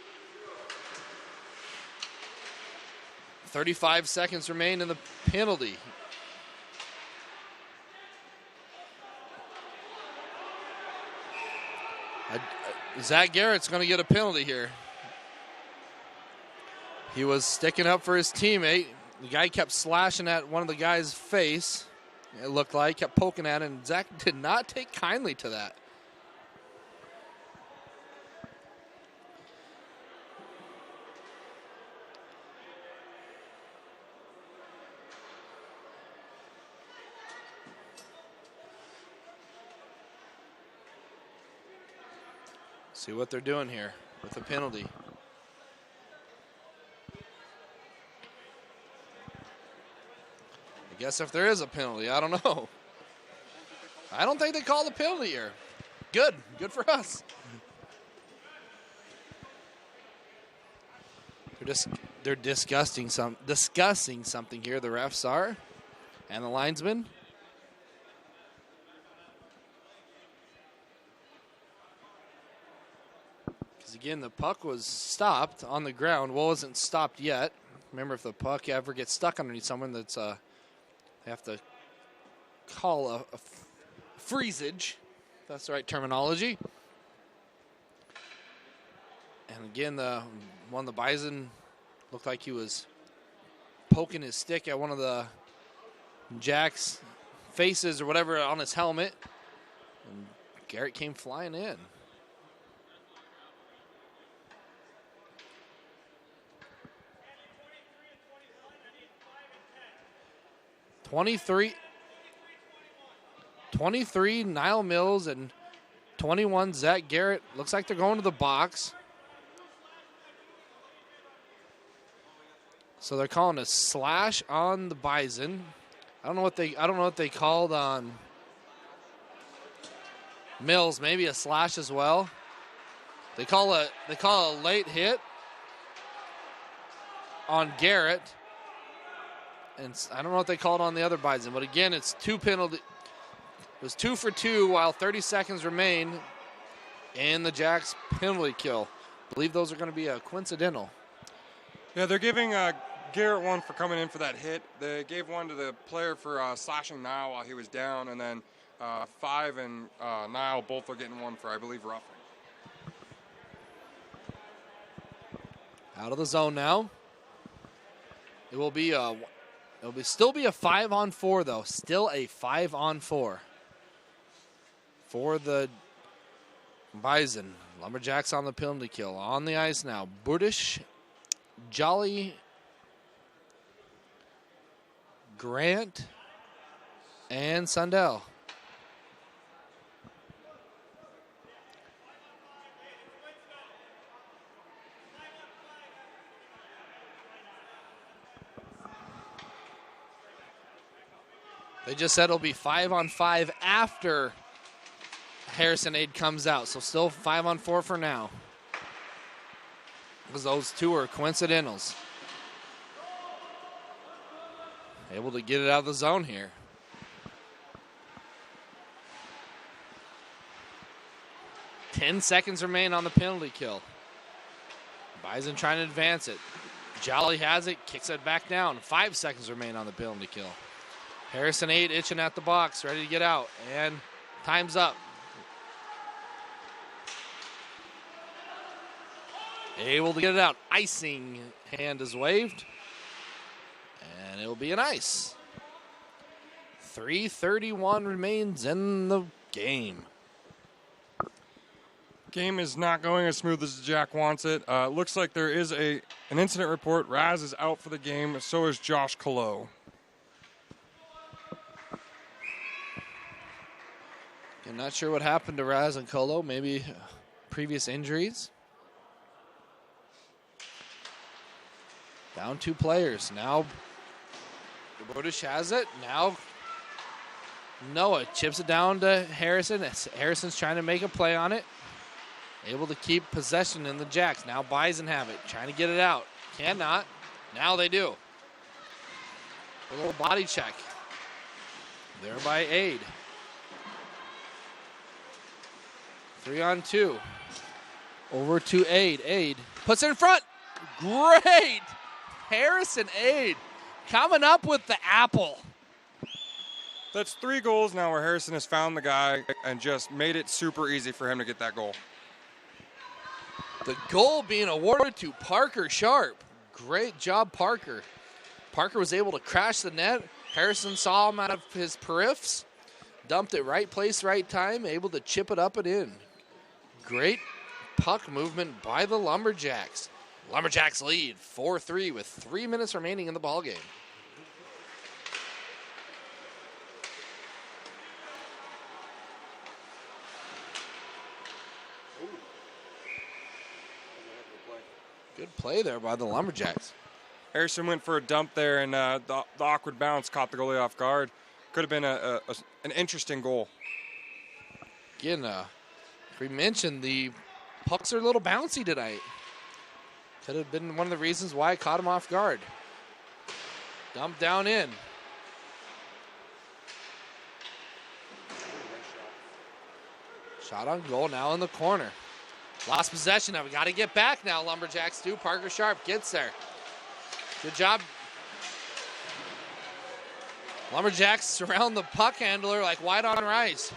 35 seconds remain in the penalty. Zach Garrett's going to get a penalty here. He was sticking up for his teammate. The guy kept slashing at one of the guy's face. It looked like, kept poking at it, and Zach did not take kindly to that. See what they're doing here with the penalty. I guess if there is a penalty, I don't know. I don't think they called the penalty here. Good for us. They're discussing something here. The refs are, and the linesman. Again, the puck was stopped on the ground. Well, it wasn't stopped yet. Remember, if the puck ever gets stuck underneath someone, that's they have to call a freezage. If that's the right terminology. And again, one of the Bison looked like he was poking his stick at one of the Jack's faces or whatever on his helmet. And Garrett came flying in. 23, Niall Mills, and 21, Zach Garrett. Looks like they're going to the box. So they're calling a slash on the Bison. I don't know what they called on Mills. Maybe a slash as well. They call a late hit on Garrett. And I don't know what they called on the other Bison, but again, it's two penalty. It was 2 for 2 while 30 seconds remain and the Jacks penalty kill. I believe those are going to be coincidental. Yeah, they're giving Garrett one for coming in for that hit. They gave one to the player for slashing Niall while he was down, and then 5 and Niall both are getting one for, I believe, roughing. Out of the zone now. It will be still be a 5-on-4 though. Still a 5-on-4 for the Bison. Lumberjacks on the penalty kill. On the ice now. Burdish, Jolly, Grant, and Sundell. They just said it'll be 5-on-5 after Harrison Aid comes out. So still 5-on-4 for now. Because those two are coincidentals. Able to get it out of the zone here. Ten seconds remain on the penalty kill. Bison trying to advance it. Jolly has it, kicks it back down. 5 seconds remain on the penalty kill. Harrison 8 itching at the box, ready to get out, and time's up. Able to get it out. Icing hand is waved, and it'll be an ice. 3:31 remains in the game. Game is not going as smooth as Jack wants it. Looks like there is an incident report. Raz is out for the game. So is Josh Colo. I'm not sure what happened to Raz and Colo. Maybe previous injuries. Down 2 players. Now Brodish has it. Now Noah chips it down to Harrison. Harrison's trying to make a play on it. Able to keep possession in the Jacks. Now Bison have it. Trying to get it out. Cannot. Now they do. A little body check. There by Aid. 3-on-2. Over to Aid. Aid puts it in front. Great. Harrison Aid coming up with the apple. That's 3 goals now where Harrison has found the guy and just made it super easy for him to get that goal. The goal being awarded to Parker Sharp. Great job, Parker. Parker was able to crash the net. Harrison saw him out of his periffs. Dumped it right place, right time. Able to chip it up and in. Great puck movement by the Lumberjacks. Lumberjacks lead 4-3 with 3 minutes remaining in the ballgame. Good play there by the Lumberjacks. Harrison went for a dump there, and the awkward bounce caught the goalie off guard. Could have been an interesting goal. Again, we mentioned the pucks are a little bouncy tonight. Could have been one of the reasons why I caught him off guard. Dump down in. Shot on goal now in the corner. Lost possession now. We got to get back now, Lumberjacks do. Parker Sharp gets there. Good job. Lumberjacks surround the puck handler like white on rice.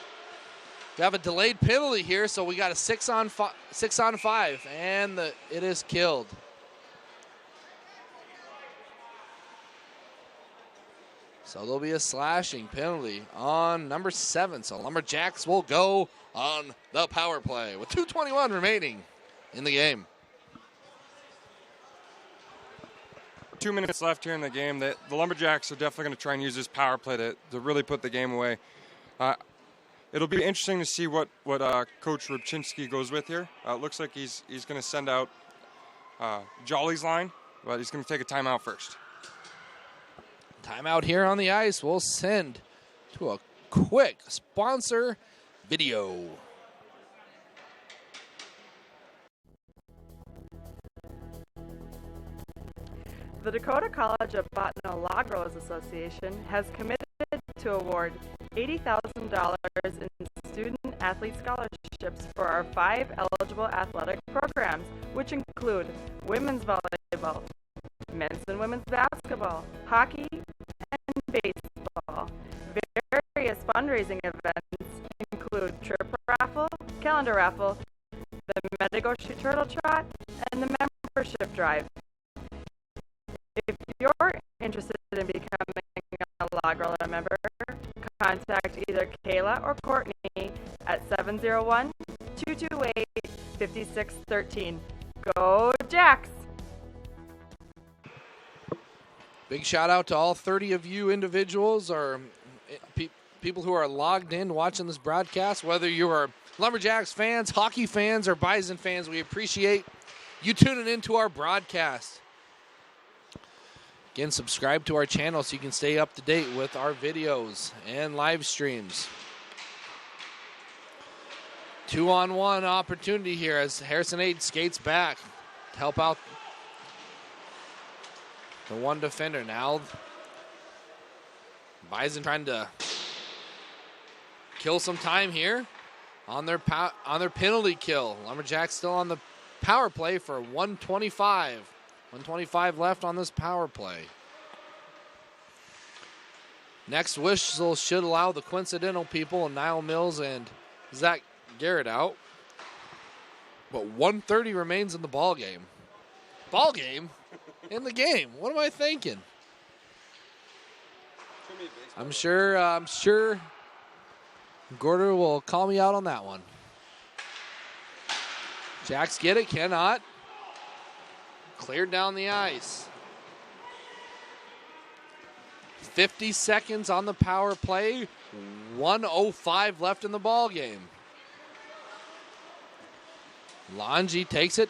We have a delayed penalty here, so we got a 6-on-5, and it is killed. So there'll be a slashing penalty on number 7. So Lumberjacks will go on the power play with 2:21 remaining in the game. 2 minutes left here in the game. The Lumberjacks are definitely going to try and use this power play to really put the game away. It'll be interesting to see what Coach Rubchinski goes with here. It looks like he's going to send out Jolly's line, but he's going to take a timeout first. Timeout here on the ice. We'll send to a quick sponsor video. The Dakota College of Botano Law Growers Association has committed to award $80,000 in student athlete scholarships scholarships for our 5 eligible athletic programs, which include women's volleyball, men's and women's basketball, hockey, and baseball. Various fundraising events include trip raffle, calendar raffle, the Medigo Turtle Trot, and the membership drive. If you're interested in becoming a Logrilla member, contact either Kayla or Courtney at 701-228-5613. Go Jacks! Big shout out to all 30 of you individuals or people who are logged in watching this broadcast, whether you are Lumberjacks fans, hockey fans, or Bison fans. We appreciate you tuning into our broadcast. Again, subscribe to our channel so you can stay up to date with our videos and live streams. 2-on-1 opportunity here as Harrison Aid skates back to help out the one defender. Now Bison trying to kill some time here on their penalty kill. Lumberjacks still on the power play for 125. 125 left on this power play. Next whistle should allow the coincidental people, Niall Mills and Zach Garrett out. But 1:30 remains in the ball game. Ball game? In the game. What am I thinking? I'm sure Gorder will call me out on that one. Jacks get it, cannot. Cleared down the ice. 50 seconds on the power play. 1:05 left in the ball game. Longi takes it.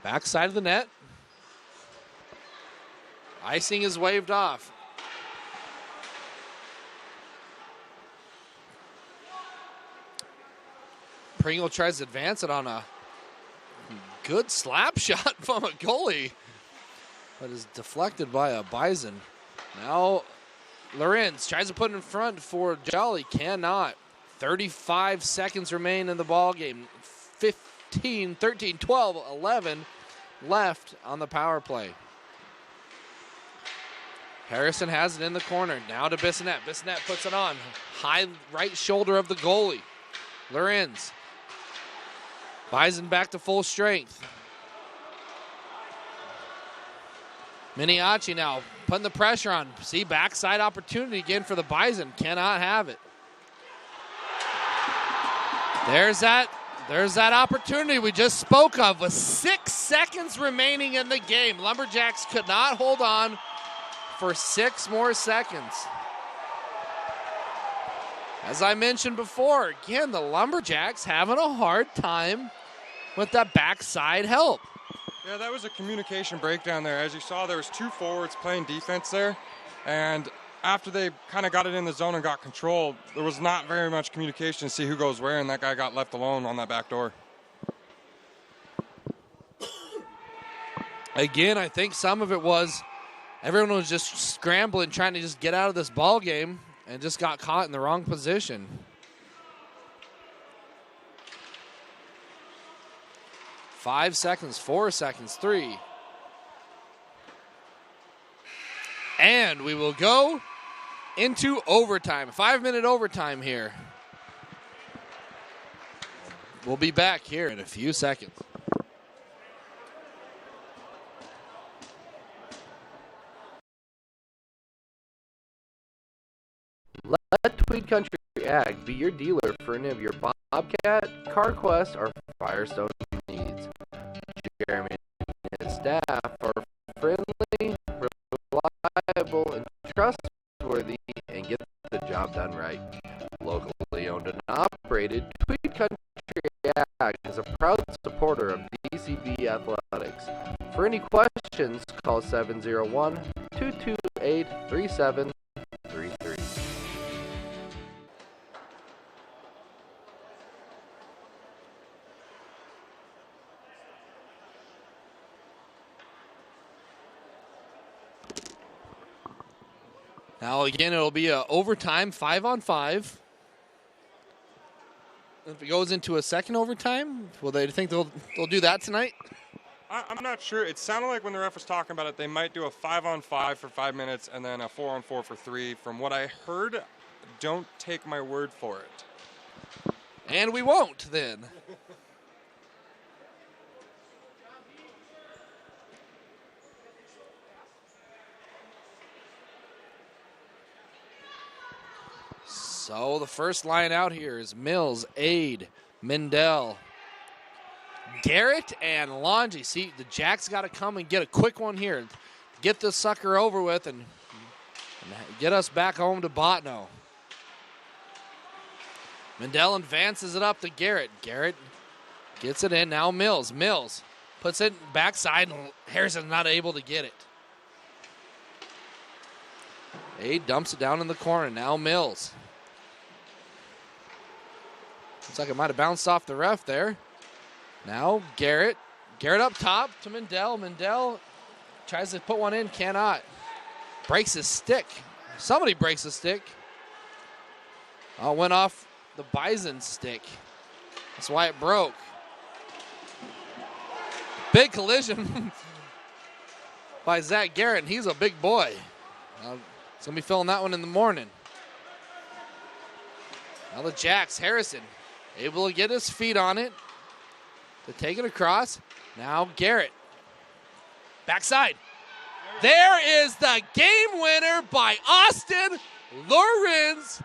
Backside of the net. Icing is waved off. Pringle tries to advance it on a good slap shot from a goalie, but is deflected by a Bison. Now Lorenz tries to put it in front for Jolly, cannot. 35 seconds remain in the ball game. 15, 13, 12, 11 left on the power play. Harrison has it in the corner. Now to Bissonette. Bissonette puts it on. High right shoulder of the goalie. Lorenz. Bison back to full strength. Miniacci now putting the pressure on. See, backside opportunity again for the Bison. Cannot have it. There's that opportunity we just spoke of with 6 seconds remaining in the game. Lumberjacks could not hold on for 6 more seconds. As I mentioned before, again, the Lumberjacks having a hard time with that backside help. Yeah, that was a communication breakdown there. As you saw, there was 2 forwards playing defense there, and after they kind of got it in the zone and got control, there was not very much communication to see who goes where, and that guy got left alone on that back door. Again, I think some of it was everyone was just scrambling, trying to just get out of this ball game, and just got caught in the wrong position. 5 seconds, 4 seconds, 3. And we will go into overtime. 5-minute overtime here. We'll be back here in a few seconds. Let Tweed Country Ag be your dealer for any of your Bobcat, CarQuest, or Firestone needs. Jeremy and his staff are friendly, reliable, and trustworthy, and get the job done right. Locally owned and operated, Tweed Country Ag is a proud supporter of DCB athletics. For any questions, call 701-228-3733. Now again, it'll be a overtime 5-on-5. If it goes into a second overtime, will they think they'll do that tonight? I'm not sure. It sounded like when the ref was talking about it, they might do a 5-on-5 for 5 minutes and then a 4-on-4 for 3. From what I heard, don't take my word for it. And we won't then. So the first line out here is Mills, Aid, Mendel, Garrett, and Longy. See, the Jacks got to come and get a quick one here. Get this sucker over with and get us back home to Botno. Mendel advances it up to Garrett. Garrett gets it in. Now Mills. Mills puts it backside, and Harrison's not able to get it. Aid dumps it down in the corner. Now Mills. Looks like it might have bounced off the ref there. Now Garrett. Garrett up top to Mendel. Mendel tries to put one in, cannot. Breaks his stick. Somebody breaks his stick. Oh, went off the Bison stick. That's why it broke. Big collision by Zach Garrett, and he's a big boy. He's going to be filling that one in the morning. Now the Jacks, Harrison, able to get his feet on it to take it across. Now Garrett. Backside. There is the game winner by Austin Lorenz.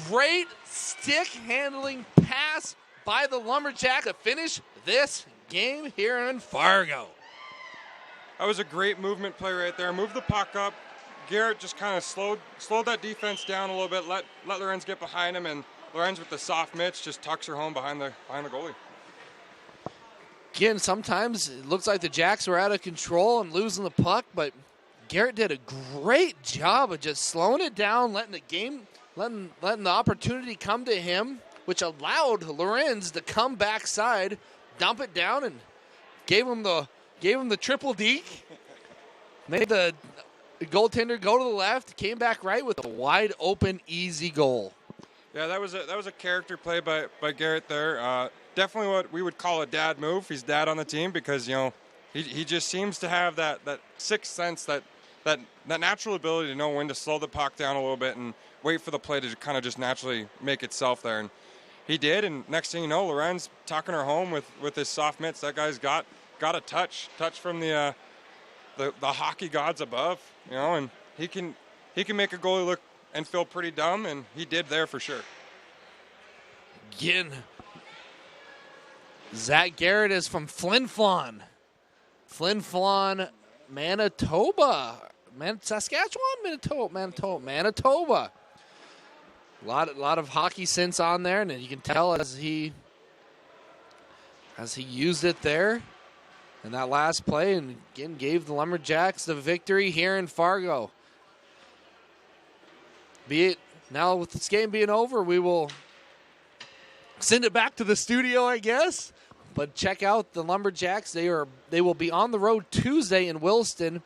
Great stick handling pass by the Lumberjack to finish this game here in Fargo. That was a great movement play right there. Moved the puck up. Garrett just kind of slowed that defense down a little bit, let Lorenz get behind him, and Lorenz with the soft mitts just tucks her home behind the goalie. Again, sometimes it looks like the Jacks were out of control and losing the puck, but Garrett did a great job of just slowing it down, letting the opportunity come to him, which allowed Lorenz to come backside, dump it down, and gave him the triple deke. Made the goaltender go to the left, came back right with a wide open, easy goal. Yeah, that was a character play by Garrett there. Definitely what we would call a dad move. He's dad on the team because, you know, he just seems to have that sixth sense, that natural ability to know when to slow the puck down a little bit and wait for the play to kind of just naturally make itself there. And he did, and next thing you know, Lorenz tucking her home with his soft mitts. That guy's got a touch from the hockey gods above, you know, and he can make a goalie look and feel pretty dumb, and he did there for sure. Again, Zach Garrett is from Flin Flon, Manitoba. Saskatchewan? Manitoba. A lot of hockey sense on there, and you can tell as he used it there in that last play, and again gave the Lumberjacks the victory here in Fargo. Be it now with this game being over, we will send it back to the studio, I guess. But check out the Lumberjacks. They will be on the road Tuesday in Williston.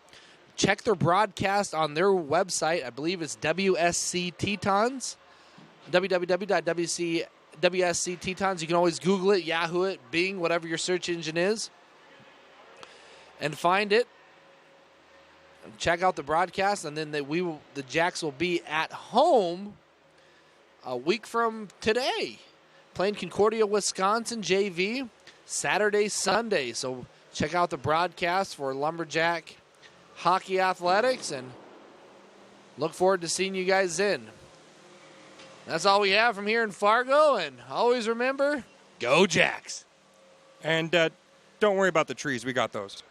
Check their broadcast on their website. I believe it's WSC Tetons. www.WSC Tetons. You can always Google it, Yahoo it, Bing, whatever your search engine is, and find it. Check out the broadcast, and then the Jacks will be at home a week from today, playing Concordia, Wisconsin, JV, Saturday, Sunday. So check out the broadcast for Lumberjack Hockey Athletics, and look forward to seeing you guys in. That's all we have from here in Fargo, and always remember, go Jacks. And don't worry about the trees. We got those.